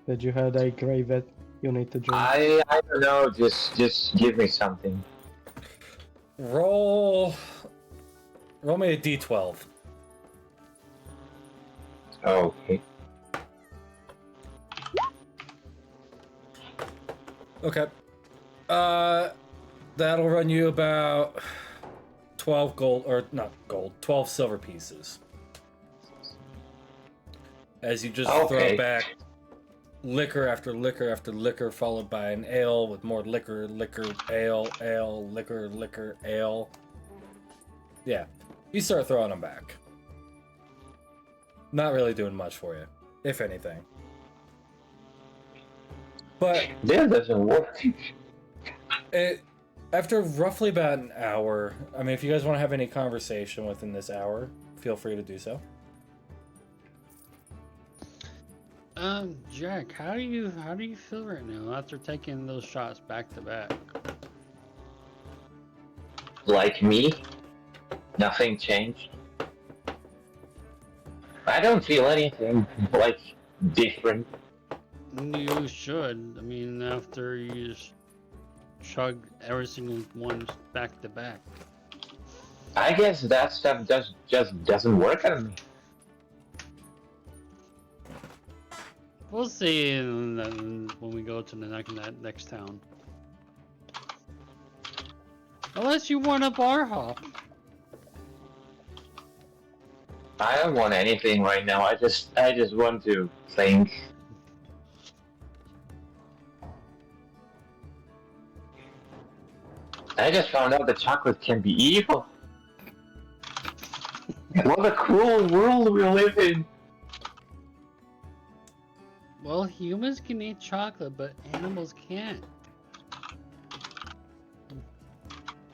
That you had a grave that you need to drink. I don't know. Just give me something. Roll me a d12. Okay. Okay. That'll run you about 12 gold, or not gold, 12 silver pieces. As you just throw Okay. back liquor after liquor after liquor, followed by an ale with more liquor, liquor, ale, ale, liquor, liquor, ale. Yeah, you start throwing them back. Not really doing much for you, if anything. But That doesn't work. after roughly about an hour, I mean, if you guys want to have any conversation within this hour, feel free to do so. Jack, how do you feel right now after taking those shots back to back? Like me, nothing changed. I don't feel anything like different. You should. I mean, after you just chug every single one back to back. I guess that stuff just doesn't work on me. We'll see when we go to the next town. Unless you want a bar hop. I don't want anything right now. I just want to think. I just found out that chocolate can be evil. What a cruel world we live in. Well, humans can eat chocolate, but animals can't.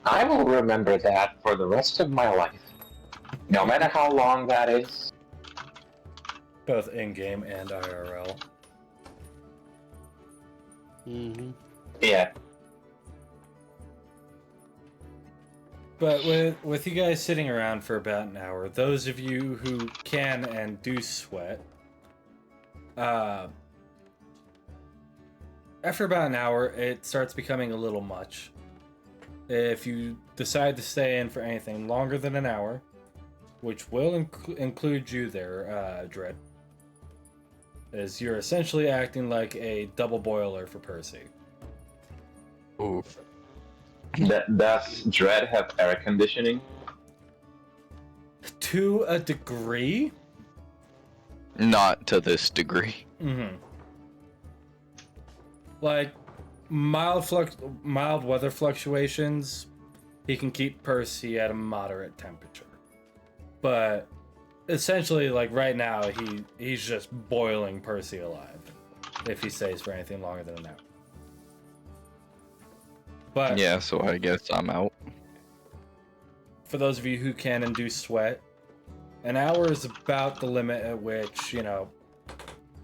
I will remember that for the rest of my life. No matter how long that is. Both in-game and IRL. Mm-hmm. Yeah. But with you guys sitting around for about an hour, those of you who can and do sweat, after about an hour, it starts becoming a little much. If you decide to stay in for anything longer than an hour, which will include you there, Dread, as you're essentially acting like a double boiler for Percy. Oof. Does Dread have air conditioning? To a degree, Not to this degree. Mm-hmm. Like mild weather fluctuations, he can keep Percy at a moderate temperature. But essentially, like right now, he's just boiling Percy alive if he stays for anything longer than an hour. But Yeah, so I guess I'm out. for those of you who can induce sweat, an hour is about the limit at which, you know,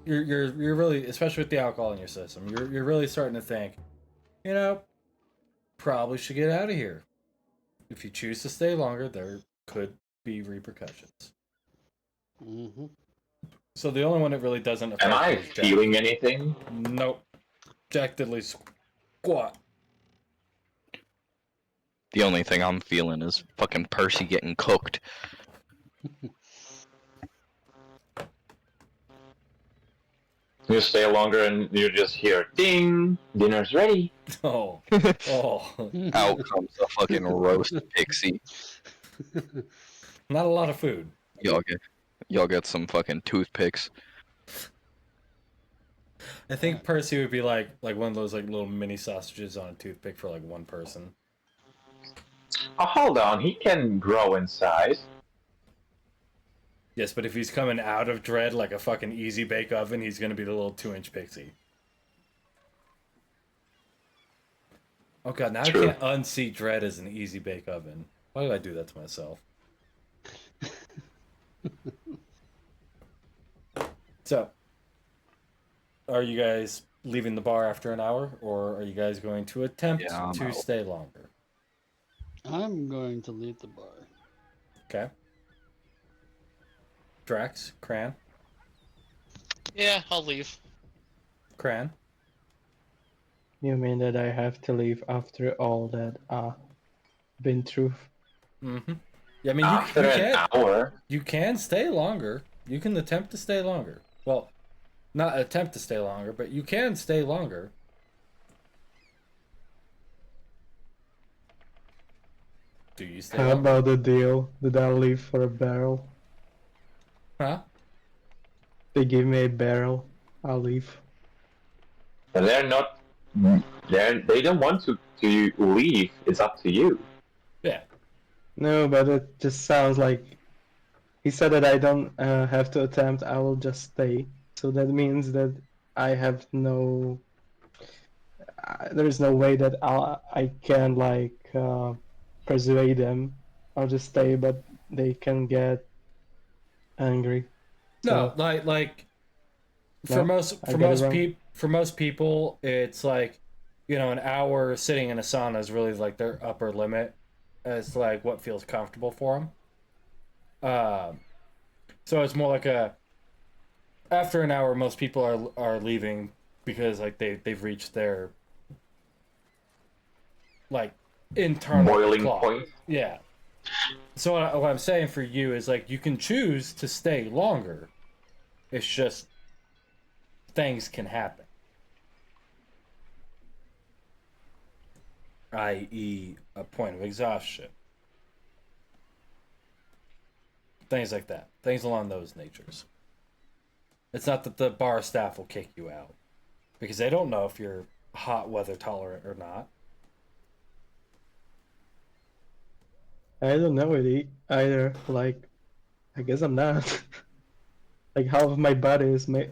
you're really, especially with the alcohol in your system, you're really starting to think, you know, probably should get out of here. If you choose to stay longer, there could be repercussions. Mm-hmm. So the only one that really doesn't affect Am I is Jack. feeling anything? Nope. Jack diddly squat. The only thing I'm feeling is fucking Percy getting cooked. You stay longer and you just hear ding, dinner's ready. Oh. Oh. Out comes the fucking roast pixie. Not a lot of food. Y'all get some fucking toothpicks. I think Percy would be like one of those like little mini sausages on a toothpick for like one person. Oh, hold on, he can grow in size. Yes, but if he's coming out of Dread like a fucking easy bake oven, he's gonna be the little 2-inch pixie. Oh god, now True. I can't unseat Dread as an easy bake oven. Why did I do that to myself? So, are you guys leaving the bar after an hour, or are you guys going to attempt Yeah, I'm to out. stay longer? I'm going to leave the bar. Okay. Drax, Cran, Yeah, I'll leave. Cran. You mean that I have to leave after all that been through? Mm-hmm. Yeah, I mean, After you an can. hour, You can stay longer. You can attempt to stay longer. Well, not attempt to stay longer, but you can stay longer. Do you stay How longer? about the deal? Did I leave for a barrel? Huh? They give me a barrel. I'll leave. they're not. They don't want to leave. It's up to you. Yeah. No, but it just sounds like he said that I don't have to attempt. I will just stay. So that means that I have no. There is no way that I can like persuade them. I'll just stay, but they can get angry. No, So, like for No? most I get it wrong? for most people, it's like, you know, an hour sitting in a sauna is really like their upper limit as like what feels comfortable for them. So it's more like after an hour, most people are leaving because like they've reached their like internal Boiling clock. point. Yeah. So what I'm saying for you is like you can choose to stay longer. It's just things can happen. I.e. a point of exhaustion. Things like that. Things along those natures. It's not that the bar staff will kick you out. Because they don't know if you're hot weather tolerant or not. I don't know it either. Like, I guess I'm not. Like half of my body is like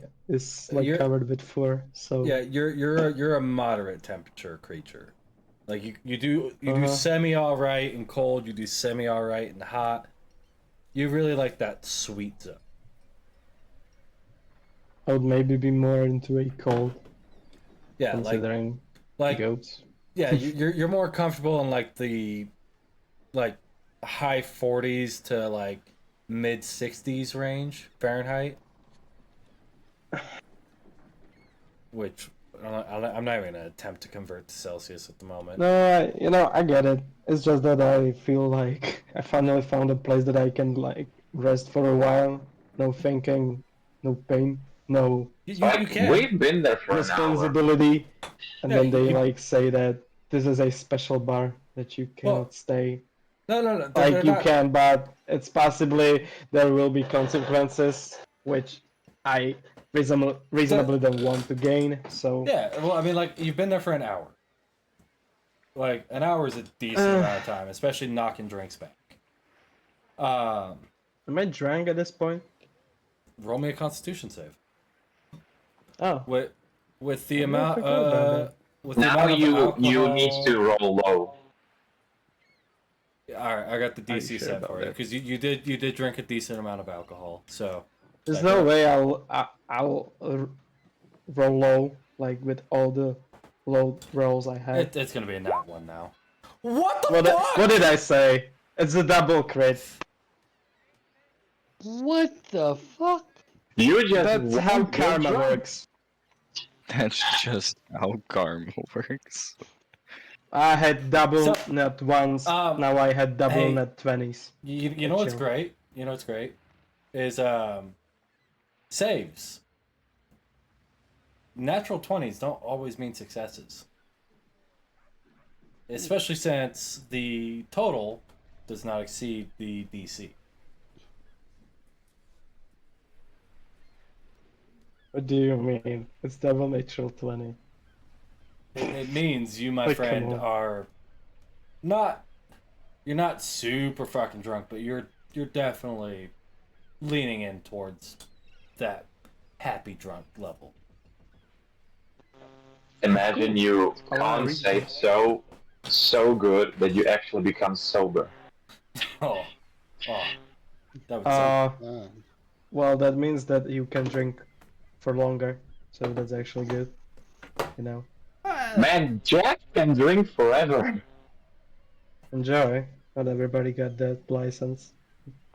You're- covered with fur. So Yeah, you're a moderate temperature creature. Like you do Uh-huh. semi all right in cold, you do semi all right in hot. You really like that sweet zone. I would maybe be more into a cold, Yeah, considering like goats. yeah, you're more comfortable in like the like high 40s to like mid 60s range Fahrenheit. Which I'm not even gonna attempt to convert to Celsius at the moment. No, I get it. It's just that I feel like I finally found a place that I can like rest for a while. No thinking, no pain, no You Like, can. we've been there for an hour. responsibility. And Yeah, then they you- like say that this is a special bar that you cannot Well, stay. No. Like they're you not- can, but it's possibly there will be consequences, which I reasonably don't want to gain. So Yeah, well, I mean, like, you've been there for an hour. Like, an hour is a decent amount of time, especially knocking drinks back. am I drunk at this point? Roll me a Constitution save. Oh, With the I'm not amount forget about that. with the Now amount of you need alcohol- to roll low. All right, I got the Are you DC sure set about for you that? because you did drink a decent amount of alcohol. So There's that- no way I'll roll low like with all the low rolls I had. it's gonna be a nat one now. What the fuck? What did I say? It's a double crit. What the fuck? You just That's how won't get karma drunk. works. That's just how karma works. I had double So, net ones. Now I had double hey, net 20s. You know what's Chill. great? You know what's great is saves. Natural 20s don't always mean successes. Especially since the total does not exceed the DC. What do you mean? It's double natural 20. It means you, my Like, come friend, on. are not. You're not super fucking drunk, but you're definitely leaning in towards that happy drunk level. Imagine you I wanna read save so good that you actually become sober. Oh, that would suck. Uh, Well, that means that you can drink for longer. So that's actually good. You know. Man, Jack can drink forever. Enjoy. Not everybody got that license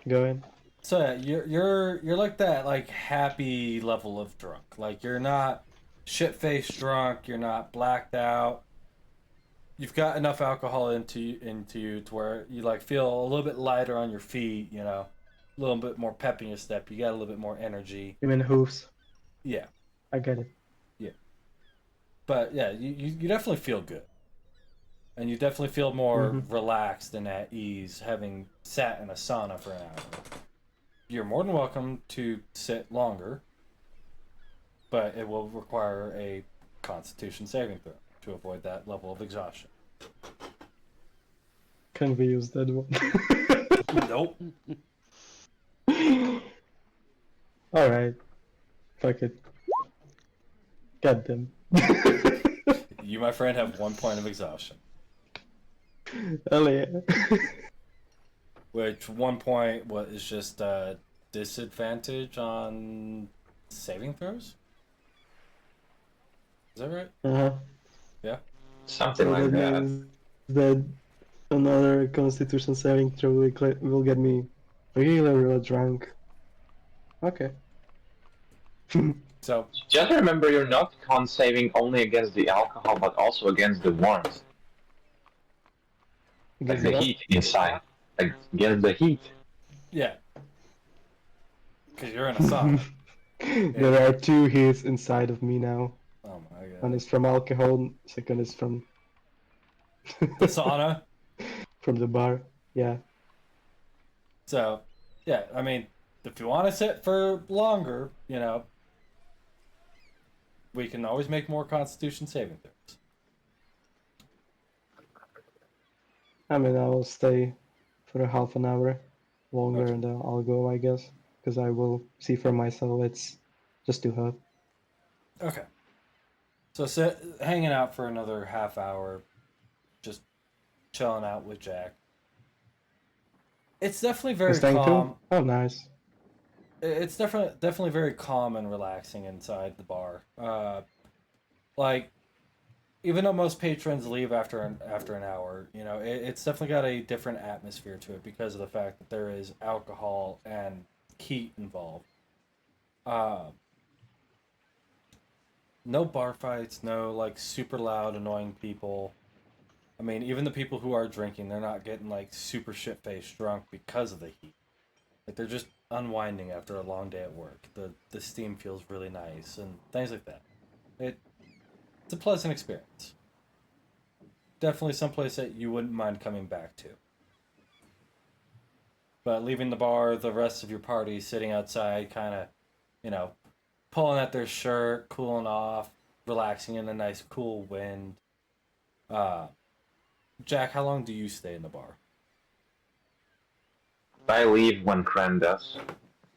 going. So yeah, you're like that like happy level of drunk. Like you're not shit faced drunk. You're not blacked out. You've got enough alcohol into you to where you like feel a little bit lighter on your feet. You know, a little bit more pep in your step. You got a little bit more energy. You mean hooves? Yeah, I get it. but yeah, you definitely feel good, and you definitely feel more Mhm. relaxed and at ease having sat in a sauna for an hour. You're more than welcome to sit longer, but it will require a Constitution saving throw to avoid that level of exhaustion. Can we use that one? Nope. Alright. Fuck it. Get them. You, my friend, have 1 point of exhaustion. Hell yeah. Which 1 point is just disadvantage on saving throws? Is that right? Uh-huh. Yeah. Something So like that that. means that another Constitution saving throw will get me really drunk. Okay. So Just remember, you're not con saving only against the alcohol, but also against the warmth, like Guess the what? heat inside, like against the heat. yeah, because you're in a sauna. There are two heats inside of me now. Oh my One god. is from alcohol, second is from The sauna. from the bar. Yeah. So, yeah, I mean, if you want to sit for longer, you know, we can always make more Constitution saving throws. I mean, I'll stay for a half an hour longer Okay. and then I'll go, I guess. Because I will see for myself it's just too hot. Okay. So, hanging out for another half hour, just chilling out with Jack. It's definitely You very staying calm. too? Oh, nice. It's definitely very calm and relaxing inside the bar. Like, even though most patrons leave after an hour, you know, it's definitely got a different atmosphere to it because of the fact that there is alcohol and heat involved. No bar fights, no like super loud, annoying people. I mean, even the people who are drinking, they're not getting like super shit faced drunk because of the heat. Like they're just unwinding after a long day at work. The steam feels really nice and things like that. It's a pleasant experience. Definitely someplace that you wouldn't mind coming back to. But leaving the bar, the rest of your party sitting outside, kind of, you know, pulling at their shirt, cooling off, relaxing in a nice cool wind. Jack, how long do you stay in the bar? I leave when Kren does.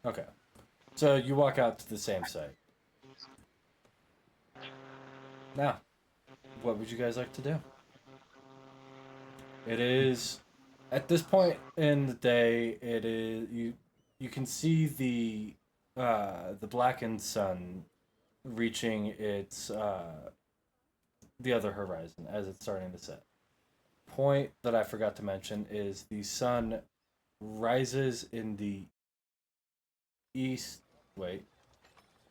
Okay. So you walk out to the same site. Now, what would you guys like to do? It is at this point in the day, it is you can see the blackened sun reaching its the other horizon as it's starting to set. Point that I forgot to mention is the sun rises in the east,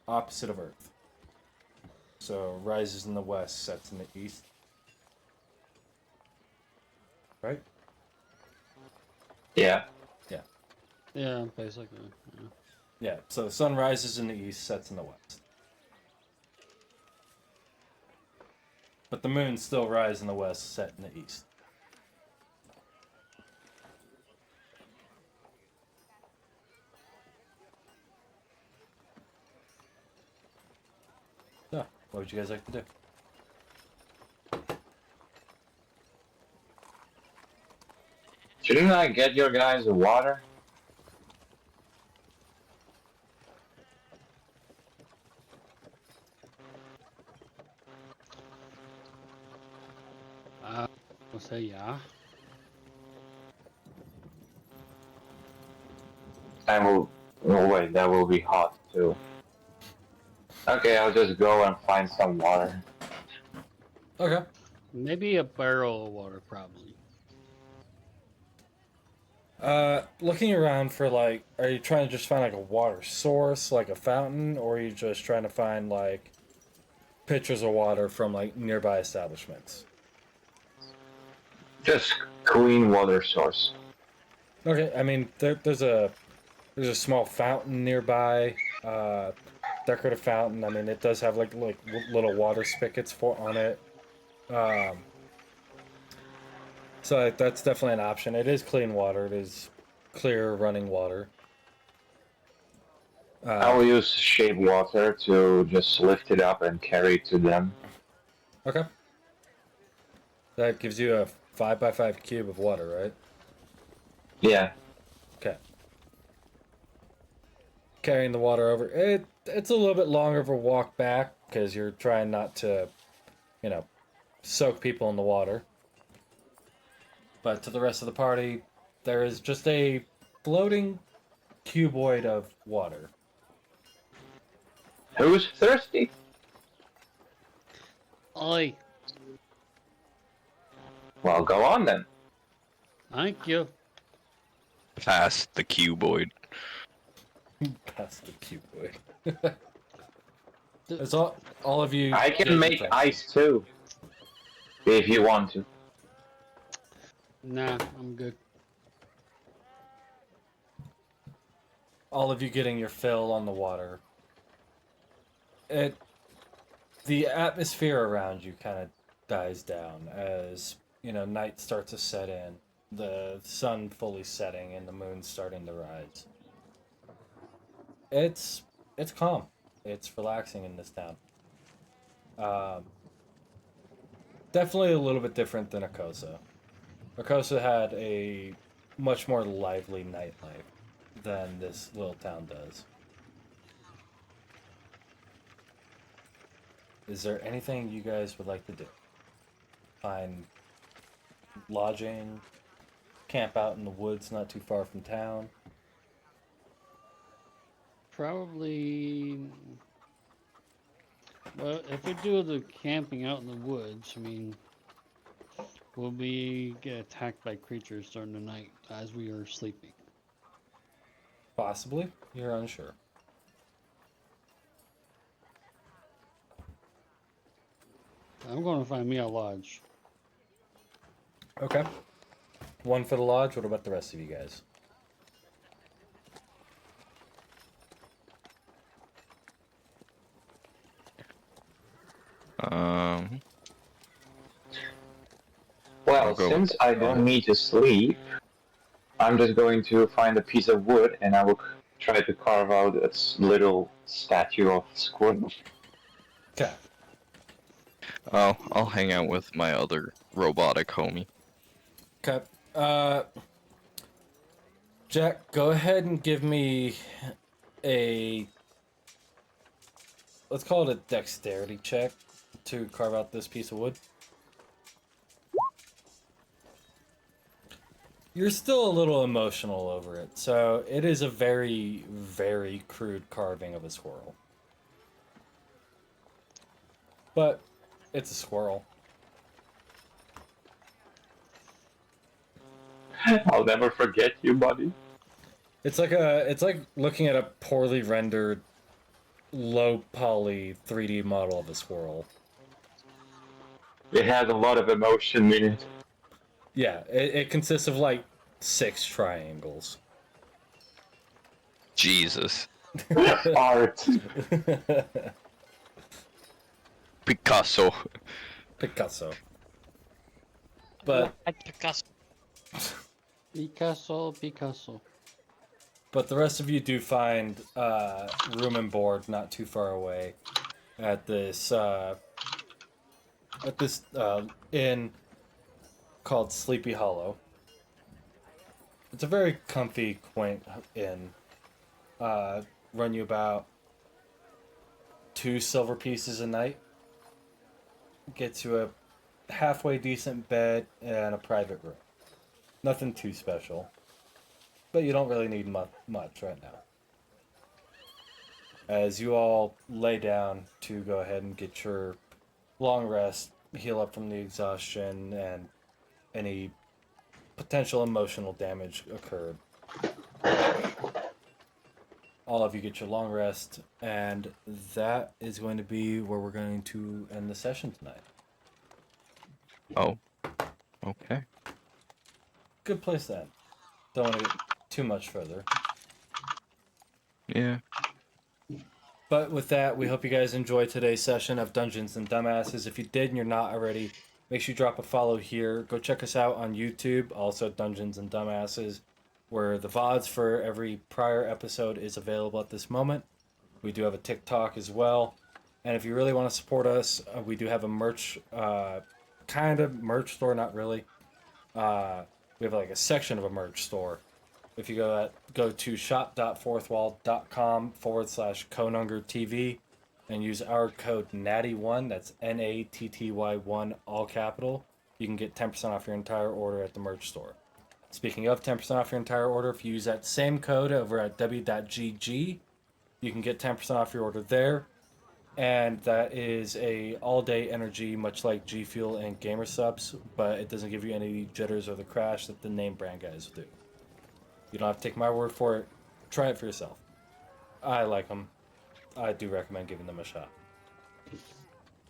opposite of Earth. So rises in the west, sets in the east. Right? Yeah. Yeah, basically. Yeah. Yeah, so the sun rises in the east, sets in the west. But the moon still rises in the west, set in the east. So, what would you guys like to do? Shouldn't I get your guys water? I'll say yeah. I will. Oh wait, that will be hot too. Okay, I'll just go and find some water. Okay. Maybe a barrel of water, probably. Looking around for like, are you trying to just find like a water source, like a fountain, or are you just trying to find like pitchers of water from like nearby establishments? Just clean water source. Okay, I mean there's a small fountain nearby, decorative fountain. I mean it does have like little water spigots on it. So that's definitely an option. It is clean water. It is clear running water. I will use shade water to just lift it up and carry it to them. Okay. That gives you a 5x5 cube of water, right? Yeah. Okay. Carrying the water over. It's a little bit longer of a walk back because you're trying not to, soak people in the water. But to the rest of the party, there is just a floating cuboid of water. Who's thirsty? Oi, Well, go on then. thank you. Past the cuboid. Past the cuboid. It's all of you. I get can make your ice too. If you want to. Nah, I'm good. All of you getting your fill on the water. The atmosphere around you kind of dies down as night starts to set in, the sun fully setting and the moon starting to rise. It's calm. It's relaxing in this town. Definitely a little bit different than Akosa. Akosa had a much more lively nightlife than this little town does. Is there anything you guys would like to do? Find lodging, camp out in the woods not too far from town? Probably. Well, if we do the camping out in the woods, I mean, will we get attacked by creatures during the night as we are sleeping? Possibly. You're unsure. I'm going to find me a lodge. Okay. One for the lodge. What about the rest of you guys? Well, I'll go. since I don't need to sleep, I'm just going to find a piece of wood and I will try to carve out its little statue of Squirtle. Okay. I'll hang out with my other robotic homie. Okay. Jack, go ahead and give me a... Let's call it a dexterity check to carve out this piece of wood. You're still a little emotional over it, so it is a very, very crude carving of a squirrel. But it's a squirrel. I'll never forget you, buddy. It's like looking at a poorly rendered, low poly 3D model of a squirrel. It has a lot of emotion in it. Yeah, it consists of like 6 triangles. Jesus. Art. Picasso. Picasso. But Picasso. Picasso. But the rest of you do find room and board not too far away at this inn called Sleepy Hollow. It's a very comfy, quaint inn. Run you about 2 silver pieces a night. Gets you a halfway decent bed and a private room. Nothing too special. But you don't really need much right now. As you all lay down to go ahead and get your long rest, heal up from the exhaustion, and any potential emotional damage occurred. All of you get your long rest, and that is going to be where we're going to end the session tonight. Oh. Okay. Good place to end. Don't want to get too much further. Yeah. But with that, we hope you guys enjoyed today's session of Dungeons and Dumbasses. If you did and you're not already, make sure you drop a follow here. Go check us out on YouTube, also Dungeons and Dumbasses, where the VODs for every prior episode is available at this moment. We do have a TikTok as well. And if you really want to support us, we do have a merch, kind of merch store, not really. We have like a section of a merch store. If you go to shop.fourthwall.com/KonungerTV and use our code NATTY1, that's NATTY1, all capital, you can get 10% off your entire order at the merch store. Speaking of 10% off your entire order, if you use that same code over at w.gg, you can get 10% off your order there. And that is a all-day energy, much like G Fuel and Gamer Subs, but it doesn't give you any jitters or the crash that the name brand guys do. You don't have to take my word for it. Try it for yourself. I like them. I do recommend giving them a shot.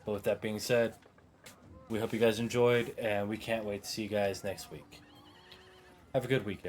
But with that being said, we hope you guys enjoyed, and we can't wait to see you guys next week. Have a good weekend.